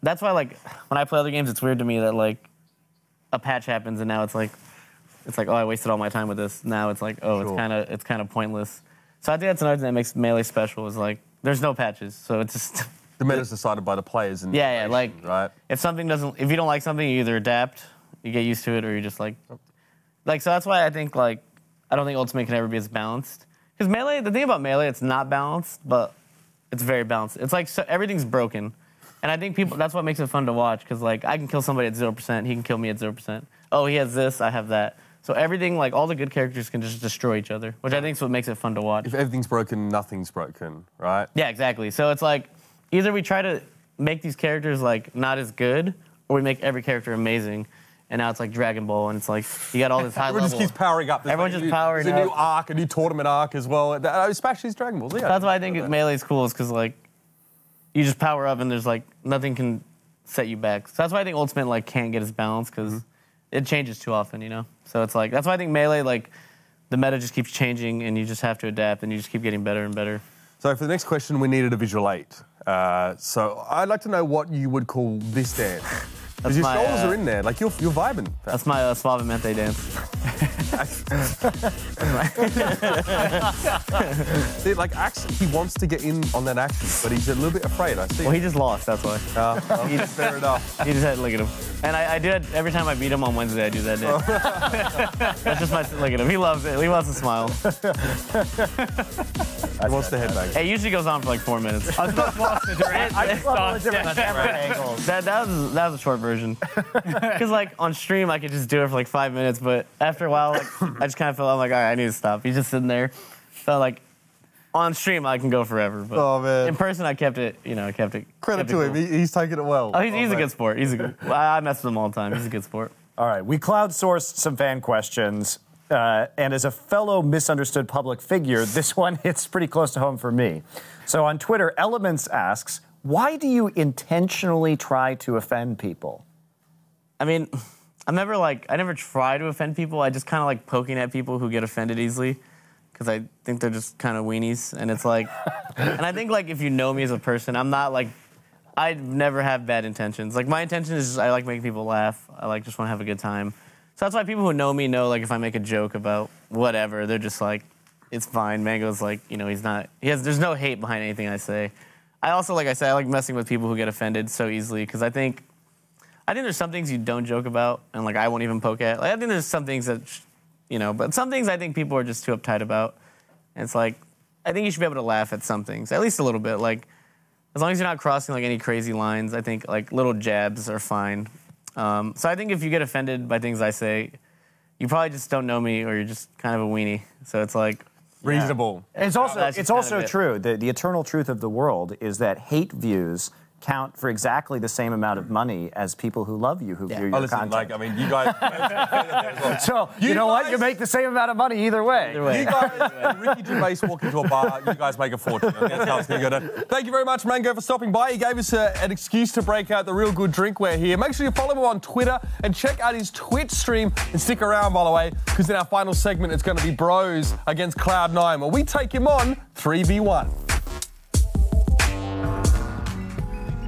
that's why like when I play other games, it's weird to me that like a patch happens and now it's like oh, I wasted all my time with this. Now it's like, oh, sure. it's kind of pointless. So I think that's another thing that makes Melee special is like there's no patches, so it's just the meta's decided by the players. And yeah, like right. If you don't like something, you either adapt, you get used to it, or you just like so that's why I think like I don't think Ultimate can ever be as balanced. Because Melee, the thing about Melee, it's not balanced, but it's very balanced. It's like everything's broken. And I think that's what makes it fun to watch, because like I can kill somebody at 0%, he can kill me at 0%. Oh, he has this, I have that. So everything, like all the good characters can just destroy each other, which I think is what makes it fun to watch. If everything's broken, nothing's broken, right? Yeah, exactly. So it's like either we try to make these characters like not as good, or we make every character amazing. And now it's like Dragon Ball, and it's like you got all this high level. Everyone just keeps powering up. Everyone just powering up. There's a new arc, a new tournament arc as well. Smash these Dragon Balls. Yeah, that's why I think Melee's cool, is because like you just power up, and there's like nothing can set you back. So that's why I think Ultimate like can't get as balanced, because it changes too often, you know. So it's like that's why I think Melee, like the meta just keeps changing, and you just have to adapt, and you just keep getting better and better. So for the next question, we needed a visual aid. So I'd like to know what you would call this dance. Because your shoulders are in there, like you're vibing. That's my Suavemente dance. See, like Axe, he wants to get in on that action, but he's a little bit afraid. I see. Well, he just lost. That's why. Fair enough. He just had to look at him, and I do it every time I beat him on Wednesday. I do that dance. That's just my look at him. He loves it. He wants to smile. He wants to headbang. It usually goes on for like 4 minutes. I was about to ask the direct. I just love the different angles. That was a short version. Because like on stream I could just do it for like 5 minutes, but after a while like, I just kind of felt I'm like, all right, I need to stop. He's just sitting there. So like on stream I can go forever, but in person I kept it, Credit to him, he's taking it well. Oh, he's a good sport. I mess with him all the time. He's a good sport. All right, we crowdsourced some fan questions, and as a fellow misunderstood public figure, this one hits pretty close to home for me. So on Twitter, Elements asks, why do you intentionally try to offend people? I mean, I never try to offend people. I just kind of like poking at people who get offended easily, because I think they're just kind of weenies. And it's like, and I think like if you know me as a person, I'm not like, I never have bad intentions. Like my intention is just, I like making people laugh. I like just want to have a good time. So that's why people who know me know like if I make a joke about whatever, they're just like, it's fine. Mango's like, there's no hate behind anything I say. I also, like I said, I like messing with people who get offended so easily, because I think there's some things you don't joke about, and like I won't even poke at. Like I think there's some things that, but some things I think people are just too uptight about. And it's like, I think you should be able to laugh at some things, at least a little bit. Like, as long as you're not crossing like any crazy lines, I think like little jabs are fine. So I think if you get offended by things I say, you probably just don't know me, or you're just kind of a weenie. So it's like reasonable. Yeah. It's also true. The eternal truth of the world is that hate views count for exactly the same amount of money as people who love you, who view your listen, content. like, I mean, you guys... So, you know what? You make the same amount of money either way. You guys, when Ricky Gervais walk into a bar, you guys make a fortune. That's how it's going to go down. Thank you very much, Mang0, for stopping by. He gave us an excuse to break out the real good drinkware here. Make sure you follow him on Twitter and check out his Twitch stream. And stick around, by the way, because in our final segment, it's going to be Bros against Cloud9, where we take him on 3v1.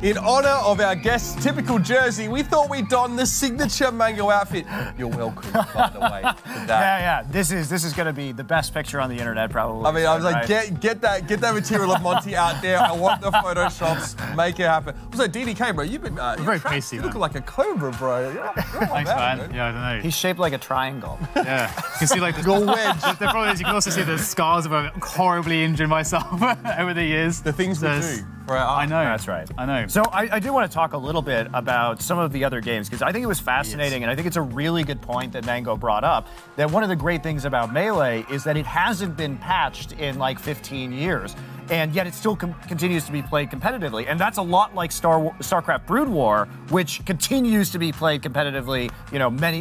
In honour of our guest's typical jersey, we thought we'd don the signature Mang0 outfit. You're welcome, by the way, for that. Yeah. This is going to be the best picture on the internet, probably. I mean, I was like, get that material of Monty out there. I want the photoshops. Make it happen. Also, DDK, bro, you've been very pasty. You look like a cobra, bro. Thanks, man. Yeah, I don't know. He's shaped like a triangle. Yeah, you can see like the wedge. The problem is you can also see the scars of horribly injured myself over the years. The things we do. I know. That's right. I know. So I do want to talk a little bit about some of the other games, because I think it was fascinating, and I think it's a really good point that Mang0 brought up, that one of the great things about Melee is that it hasn't been patched in like 15 years. And yet it still continues to be played competitively. And that's a lot like StarCraft Brood War, which continues to be played competitively,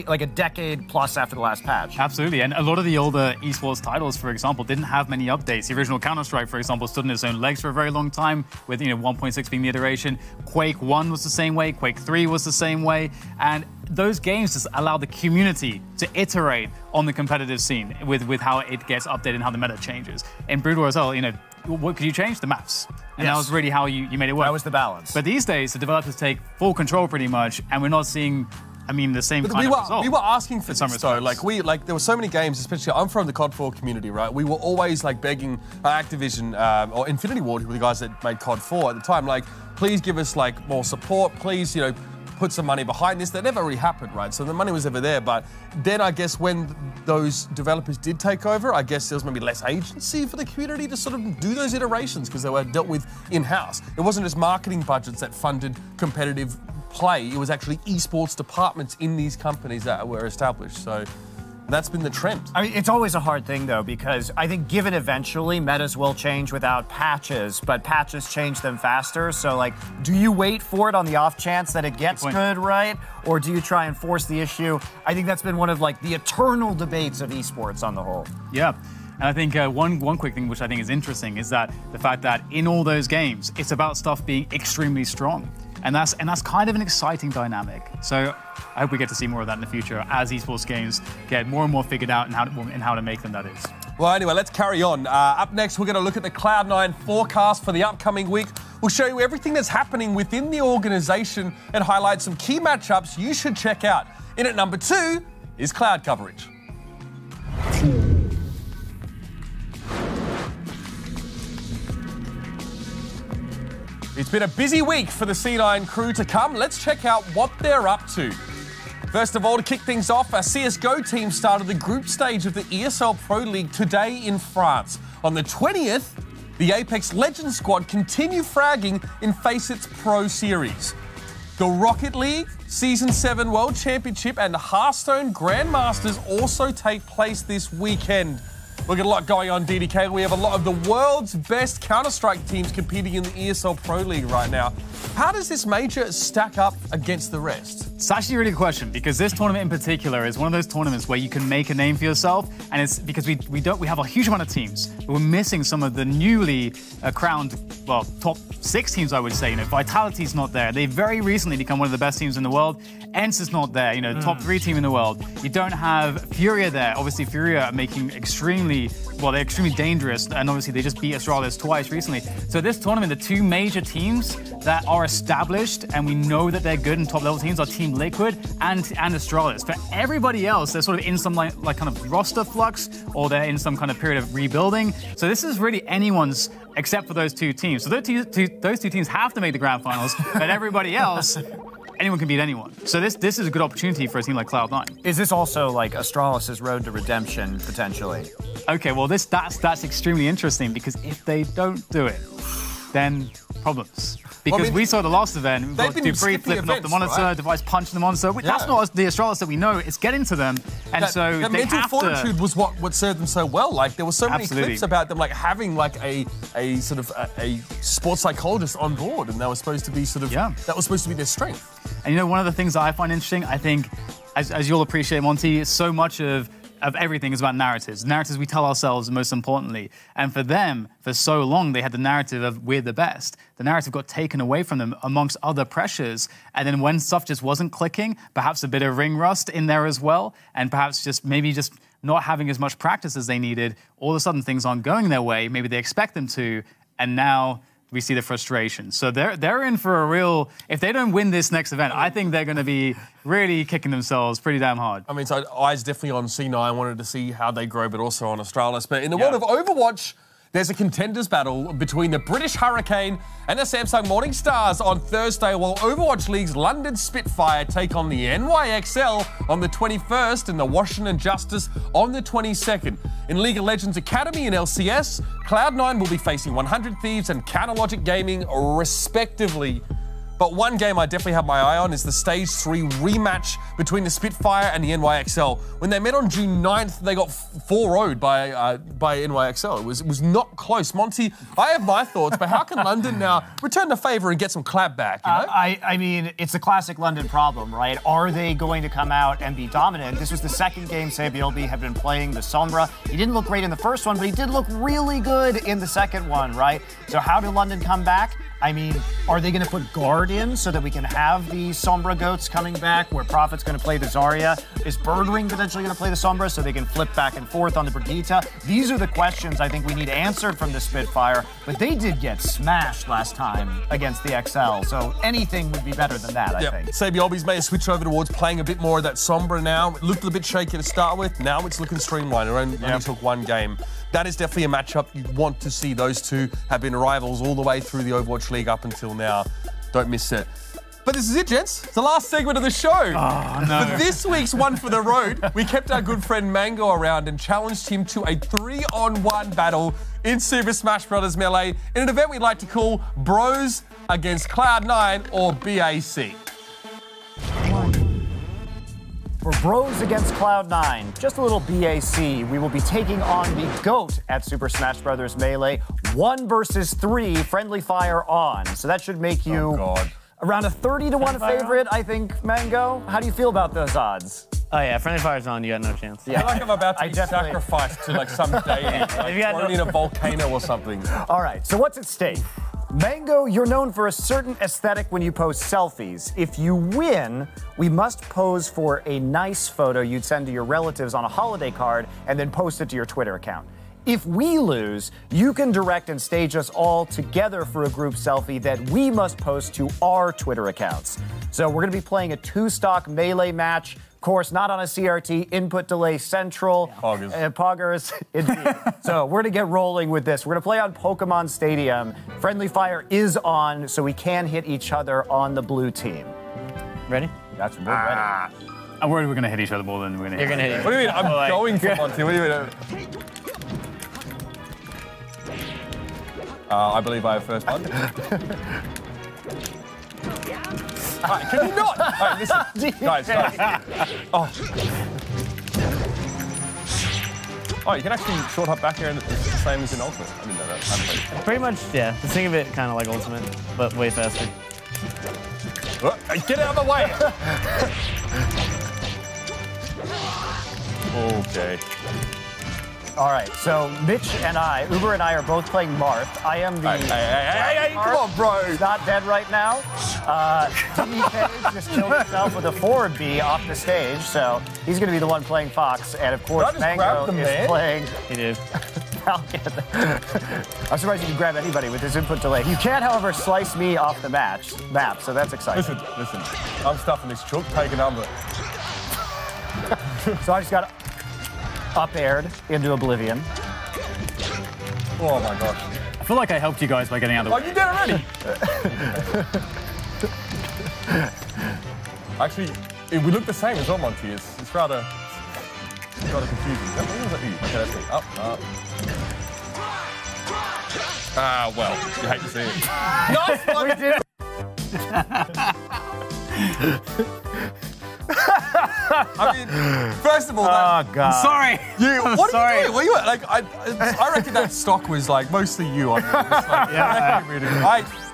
like a decade plus after the last patch. Absolutely. And a lot of the older esports titles, for example, didn't have many updates. The original Counter-Strike, for example, stood on its own legs for a very long time with, 1.6 being the iteration. Quake 1 was the same way. Quake 3 was the same way. And those games just allow the community to iterate on the competitive scene with how it gets updated and how the meta changes. In Brood War as well, what could you change? The maps. And that was really how you made it work. That was the balance. But these days, the developers take full control pretty much, and we're not seeing, the same kind of result. We were asking for this, though. There were so many games, especially, I'm from the COD 4 community, right? We were always, begging Activision or Infinity Ward, who were the guys that made COD 4 at the time, please give us, more support. Please, put some money behind this. That never really happened, right? So the money was never there. But then I guess when those developers did take over, I guess there was maybe less agency for the community to sort of do those iterations because they were dealt with in-house. It wasn't just marketing budgets that funded competitive play. It was actually esports departments in these companies that were established. So that's been the trend. It's always a hard thing, though, because I think given eventually metas will change without patches, but patches change them faster. So, do you wait for it on the off chance that it gets good, right? Or do you try and force the issue? I think that's been one of, the eternal debates of esports on the whole. Yeah. And I think one quick thing which I think is interesting is that the fact that in all those games, it's about stuff being extremely strong. And that's kind of an exciting dynamic. So I hope we get to see more of that in the future as esports games get more and more figured out and how to make them, that is. Well, anyway, let's carry on. Up next, we're going to look at the Cloud9 forecast for the upcoming week. We'll show you everything that's happening within the organization and highlight some key matchups you should check out. In at number 2 is Cloud coverage. It's been a busy week for the C9 crew to come. Let's check out what they're up to. First of all, to kick things off, our CSGO team started the group stage of the ESL Pro League today in France. On the 20th, the Apex Legends squad continue fragging in Facet's Pro Series. The Rocket League, Season 7 World Championship and the Hearthstone Grandmasters also take place this weekend. We've got a lot going on, DDK. We have a lot of the world's best Counter-Strike teams competing in the ESL Pro League right now. How does this major stack up against the rest? It's actually a really good question, because this tournament in particular is one of those tournaments where you can make a name for yourself, and it's because we have a huge amount of teams, but we're missing some of the newly crowned, top 6 teams, I would say. Vitality's not there. They very recently become one of the best teams in the world. ENCE is not there, top 3 team in the world. You don't have Furia there. Obviously, Furia are making they're extremely dangerous, and obviously they just beat Astralis twice recently. So this tournament, the 2 major teams that are established and we know that they're good and top-level teams are Team Liquid and Astralis. For everybody else, they're sort of in some kind of roster flux, or they're in some kind of period of rebuilding. So this is really anyone's except for those 2 teams. So those two teams have to make the grand finals, but everybody else, anyone can beat anyone. So this is a good opportunity for a team like Cloud9. Is this also like Astralis' road to redemption, potentially? Okay, well, that's extremely interesting, because if they don't do it, then problems. Because we saw the last event, we've got Dupree flipping off the monitor, right? Device punching the monitor. That's not the Astralis that we know. It's getting to them, and so that they mental have fortitude was what served them so well. Like there were so many Absolutely. clips about them like having like a sort of a sports psychologist on board, and that was supposed to be that was supposed to be their strength. And you know, one of the things that I find interesting, I think, as you'll appreciate, Monty, so much of everything is about narratives. Narratives we tell ourselves, most importantly. And for them, for so long, they had the narrative of we're the best. The narrative got taken away from them amongst other pressures. And then when stuff just wasn't clicking, perhaps a bit of ring rust in there as well, and perhaps just not having as much practice as they needed, all of a sudden things aren't going their way. Maybe they expect them to, and now we see the frustration. So they're in for a real... If they don't win this next event, I think they're going to be really kicking themselves pretty damn hard. I mean, so eyes definitely on C9. I wanted to see how they grow, but also on Astralis. But in the world of Overwatch, there's a contenders battle between the British Hurricane and the Samsung Morning Stars on Thursday, while Overwatch League's London Spitfire take on the NYXL on the 21st and the Washington Justice on the 22nd. In League of Legends Academy and LCS, Cloud9 will be facing 100 Thieves and Counterlogic Gaming, respectively. But one game I definitely have my eye on is the Stage 3 rematch between the Spitfire and the NYXL. When they met on June 9th, they got 4-0'd by NYXL. It was not close. Monty, I have my thoughts, but how can London now return the favour and get some clap back, you know? I mean, it's a classic London problem, right? Are they going to come out and be dominant? This was the second game Sabiolbi had been playing the Sombra. He didn't look great in the first one, but he did look really good in the second one, right? So how did London come back? I mean, are they going to put guard in so that we can have the Sombra goats coming back where Prophet's going to play the Zarya? Is Birdwing potentially going to play the Sombra so they can flip back and forth on the Brigitte? These are the questions I think we need answered from the Spitfire, but they did get smashed last time against the XL, so anything would be better than that, I think. Sabiolbi's made a switch over towards playing a bit more of that Sombra now. It looked a bit shaky to start with. Now it's looking streamlined. It only took one game. That is definitely a matchup you want to see. Those two have been rivals all the way through the Overwatch League up until now. Don't miss it. But this is it, gents. It's the last segment of the show. Oh, no. For this week's One for the Road, we kept our good friend Mang0 around and challenged him to a 3-on-1 battle in Super Smash Bros. Melee in an event we'd like to call Bros against Cloud9 or BAC. For Bros against Cloud9, just a little BAC. We will be taking on the GOAT at Super Smash Bros. Melee. 1 versus 3, friendly fire on. So that should make you around a 30-1 favorite, I think, Mang0. How do you feel about those odds? Oh yeah, friendly fire's on, you got no chance. I feel like I'm about to be sacrificed to like some deity, like thrown in a volcano or something. All right, so what's at stake? Mang0, you're known for a certain aesthetic when you post selfies. If you win, we must pose for a nice photo you'd send to your relatives on a holiday card and then post it to your Twitter account. If we lose, you can direct and stage us all together for a group selfie that we must post to our Twitter accounts. So we're going to be playing a 2-stock melee match. Of course, not on a CRT, input delay central. Poggers. Indeed. So we're going to get rolling with this. We're going to play on Pokemon Stadium. Friendly fire is on, so we can hit each other on the blue team. Ready? That's we're ready. I'm worried we're going to hit each other more than we're going to hit. You're going to hit. What do you mean? I'm going for Monty. What do you mean? I believe I have first one. Right, can you not? All right, listen. Guys. Oh, you can actually short hop back here and it's the same as in Ultimate. I didn't know that. Pretty much, yeah. Just think of it kind of like Ultimate, but way faster. Get out of the way! Okay. All right, so Mitch and I, Uber and I are both playing Marth. I am the... Hey, come on, bro. He's not dead right now. DK just killed himself with a forward B off the stage, so he's going to be the one playing Fox. And of course, Mang0 is playing... He did. I'm surprised you can grab anybody with this input delay. You can, however, slice me off the map, so that's exciting. Listen. I'm stuffing this chook, take a number. So I just got up-aired into oblivion. Oh my gosh. I feel like I helped you guys by getting out of the way. Oh, you did already? Actually, we look the same as well, Monty. It's rather confusing. Okay, that's me. Up. Ah, well, you hate to see it. We did. I mean, first of all, oh god, sorry. What are you doing? What are you like? I reckon that stock was like mostly you on it. Like, yeah.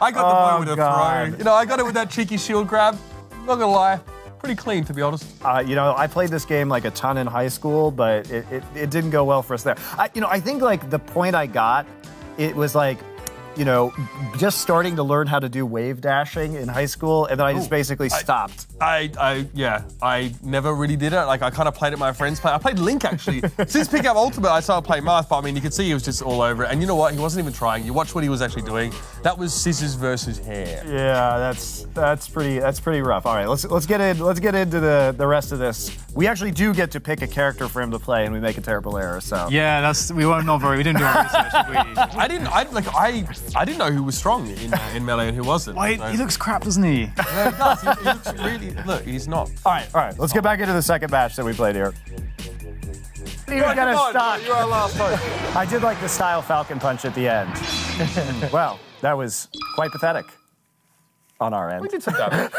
I got the boy with a throw. You know, I got it with that cheeky shield grab. Not gonna lie, pretty clean to be honest. You know, I played this game like a ton in high school, but it didn't go well for us there. I think like the point I got, it was like, you know, just starting to learn how to do wave dashing in high school, and then I just basically stopped. I never really did it. Like, I kind of played it my friends play. I played Link, actually. Since picking up Ultimate, I started playing Marth, but I mean, you could see he was just all over it. And you know what? He wasn't even trying. You watch what he was actually doing. That was scissors versus hair. Yeah, that's pretty rough. All right, let's get into the rest of this. We actually do get to pick a character for him to play, and we make a terrible error. So yeah, we didn't do our research. Did we? I didn't know who was strong in Melee and who wasn't. Wait, he looks crap, doesn't he? Yeah, he does. He looks really. Look, he's not. All right. Let's get back into the second match that we played here. You are last hope. I did like the style Falcon Punch at the end. Well, that was quite pathetic on our end. We did some damage.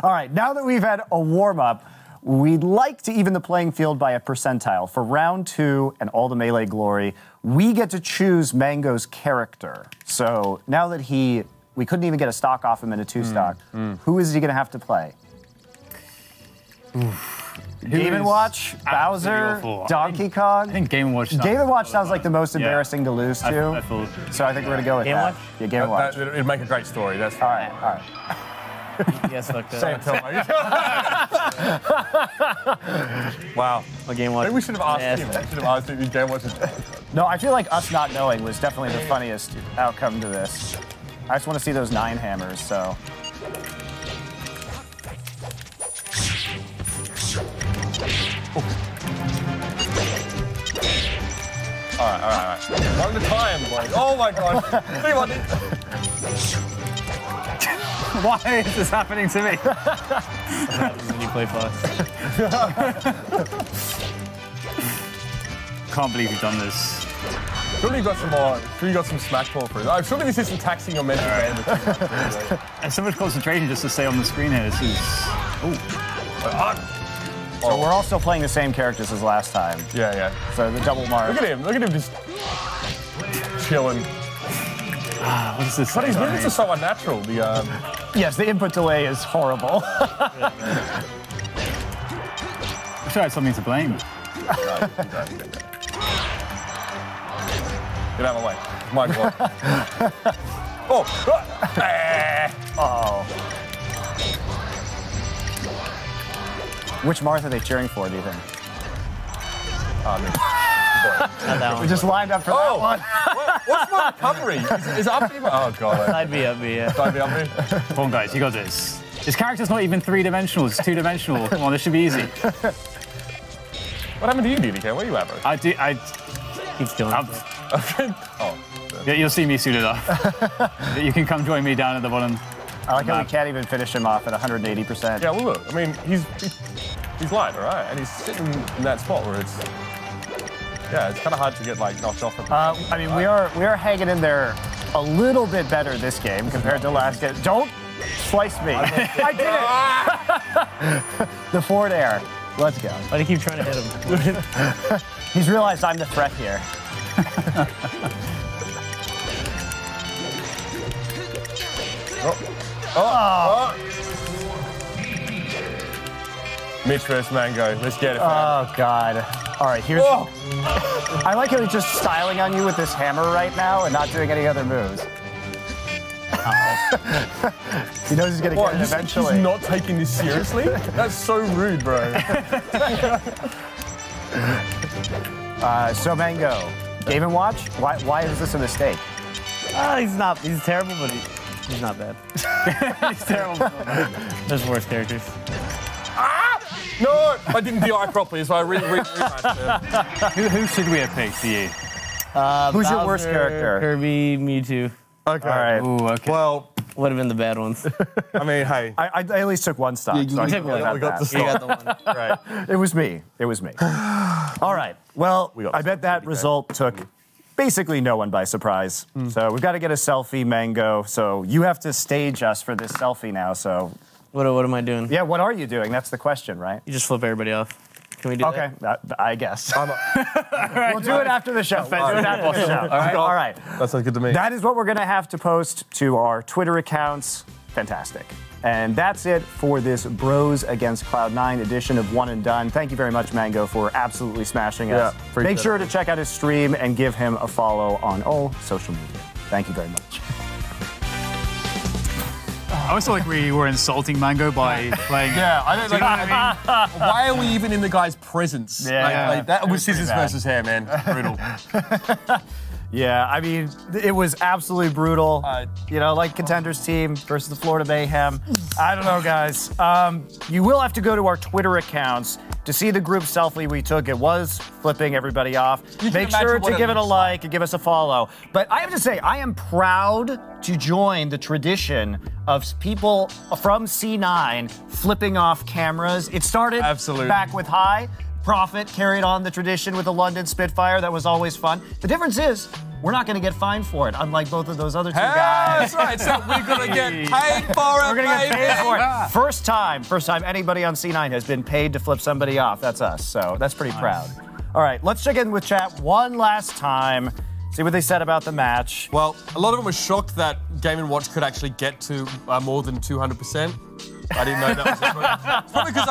All right, now that we've had a warm-up, we'd like to even the playing field by a percentile. For round 2 and all the Melee glory, we get to choose Mang0's character. So now that we couldn't even get a stock off him in a 2-stock, who is he going to have to play? Game & Watch, Bowser, Donkey Kong? I think Game & Watch. Game & Watch sounds like the most embarrassing to lose to. So I think we're going to go with Game that. Watch? Yeah, Game & Watch. It'd make a great story. That's all right. Yes, fuck that. Same Wow. A Game Watch. Maybe we should have asked him. We should have asked him if Game Watch is. No, I feel like us not knowing was definitely the funniest outcome to this. I just want to see those 9 hammers, so. All right. One at a time, boys. Oh my god. Why is this happening to me? What happens when you play fast? Can't believe you've done this. Surely you got some more. Surely you got some smash ball for it. Surely this isn't taxing your mental bandwidth. And so much concentration just to stay on the screen here. This is. So we're also playing the same characters as last time. Yeah. So the double mark. Look at him just chilling. What is this? But his movements are so unnatural. Yes, the input delay is horrible. I wish I had something to blame. Get out of my way. My God. Oh. Which Marth are they cheering for, do you think? We just lined up for that one. What's my recovery? Is it up to you? Oh, God. Side B, up B, yeah. Side B, up B? Come on, guys, you got this. His character's not even 3-dimensional, it's 2-dimensional. Come on, this should be easy. What happened to you, DDK? Where are you at, bro? I keep killing him. Yeah, you'll see me suited up. You can come join me down at the bottom. I like how we can't even finish him off at 180%. Yeah, well, look. I mean, he's light, all right? And he's sitting in that spot where it's... Yeah, it's kind of hard to get, like, knocked off. I mean, we are hanging in there a little bit better this game compared to last game. Don't slice me. I did it! The forward air. Let's go. Why do you keep trying to hit him? He's realized I'm the threat here. Mitch versus Mang0. Let's get it. Oh, God. All right, here's... I like how he's just styling on you with this hammer right now and not doing any other moves. He knows he's going to get it eventually. He's not taking this seriously? That's so rude, bro. So, Mang0, Game & Watch? Why is this a mistake? He's terrible, but he's not bad. He's terrible. There's worse characters. No! I didn't DI properly, so I rematched it. Who should we have picked for you? Who's Bowser, your worst character? Kirby, Mewtwo. Okay. All right. Ooh, okay. Well, would have been the bad ones. I mean, hey. I at least took 1 stock. You took one. We got the stock. You got the one. Right. It was me. All right. Well, I bet that result took basically no one by surprise. So we've got to get a selfie, Mang0. So you have to stage us for this selfie now. So what am I doing? Yeah, what are you doing? That's the question, right? You just flip everybody off. Can we do that? Okay, I guess. We'll do it after the show. We'll do it after the show. All right. That sounds good to me. That is what we're going to have to post to our Twitter accounts. Fantastic. And that's it for this Bros Against Cloud9 edition of One and Done. Thank you very much, Mang0, for absolutely smashing us. Make sure to check out his stream and give him a follow on all social media. Thank you very much. I always felt like we were insulting Mang0 by playing. Yeah, I don't like. I mean, why are we even in the guy's presence? Like that was scissors versus hair, man. Brutal. Yeah, I mean, it was absolutely brutal. You know, like Contenders team versus the Florida Mayhem. I don't know, guys. You will have to go to our Twitter accounts to see the group selfie we took. It was flipping everybody off. Make sure to give it a like and give us a follow. But I have to say, I am proud to join the tradition of people from C9 flipping off cameras. It started back with High. Profit carried on the tradition with the London Spitfire. That was always fun. The difference is, we're not going to get fined for it, unlike both of those other two guys. That's right. So we're going to get paid for it. We're going to get paid for it. First time anybody on C9 has been paid to flip somebody off. That's us. So that's pretty proud. All right, let's check in with chat one last time. See what they said about the match. Well, a lot of them were shocked that Game & Watch could actually get to more than 200%. I didn't know that was a probably because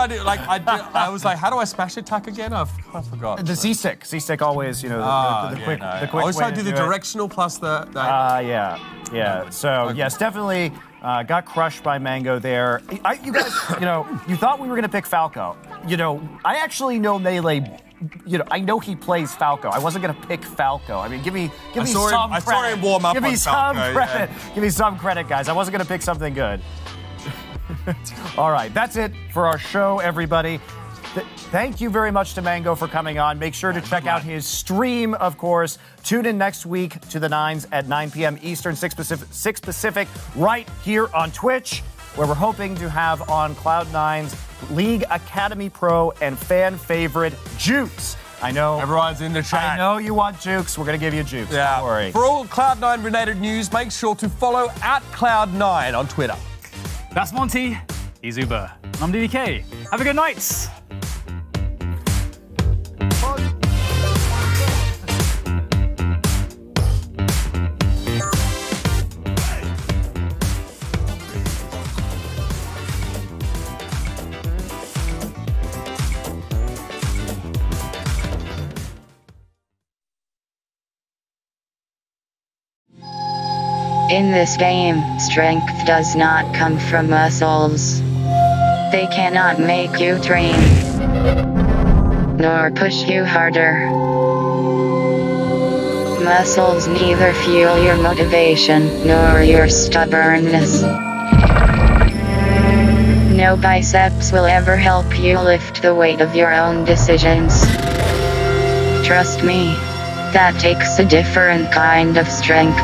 I was like, how do I smash attack again? I forgot. The C-stick. C-stick always, you know, the quick I way always try to do the it. directional plus the... Yeah. So, yes, definitely got crushed by Mang0 there. You guys, you know, you thought we were going to pick Falco. You know, I actually know Melee... You know, I know he plays Falco. I wasn't going to pick Falco. I mean, give me some credit. I saw him warm up Give me on some Falco, credit. Give me some credit, guys. I wasn't going to pick something good. All right, that's it for our show, everybody. Thank you very much to Mang0 for coming on. Make sure to check out his stream, of course. Tune in next week to the 9s at 9 p.m. Eastern, 6 Pacific, right here on Twitch, where we're hoping to have on Cloud9's League Academy Pro and fan favorite Jukes. I know everyone's in the chat. I know you want Jukes. We're going to give you Jukes. Yeah. Don't worry. For all Cloud9 related news, make sure to follow @Cloud9 on Twitter. That's Monty. He's Uber. I'm DDK. Have a good night. In this game, strength does not come from muscles. They cannot make you train, nor push you harder. Muscles neither fuel your motivation, nor your stubbornness. No biceps will ever help you lift the weight of your own decisions. Trust me, that takes a different kind of strength.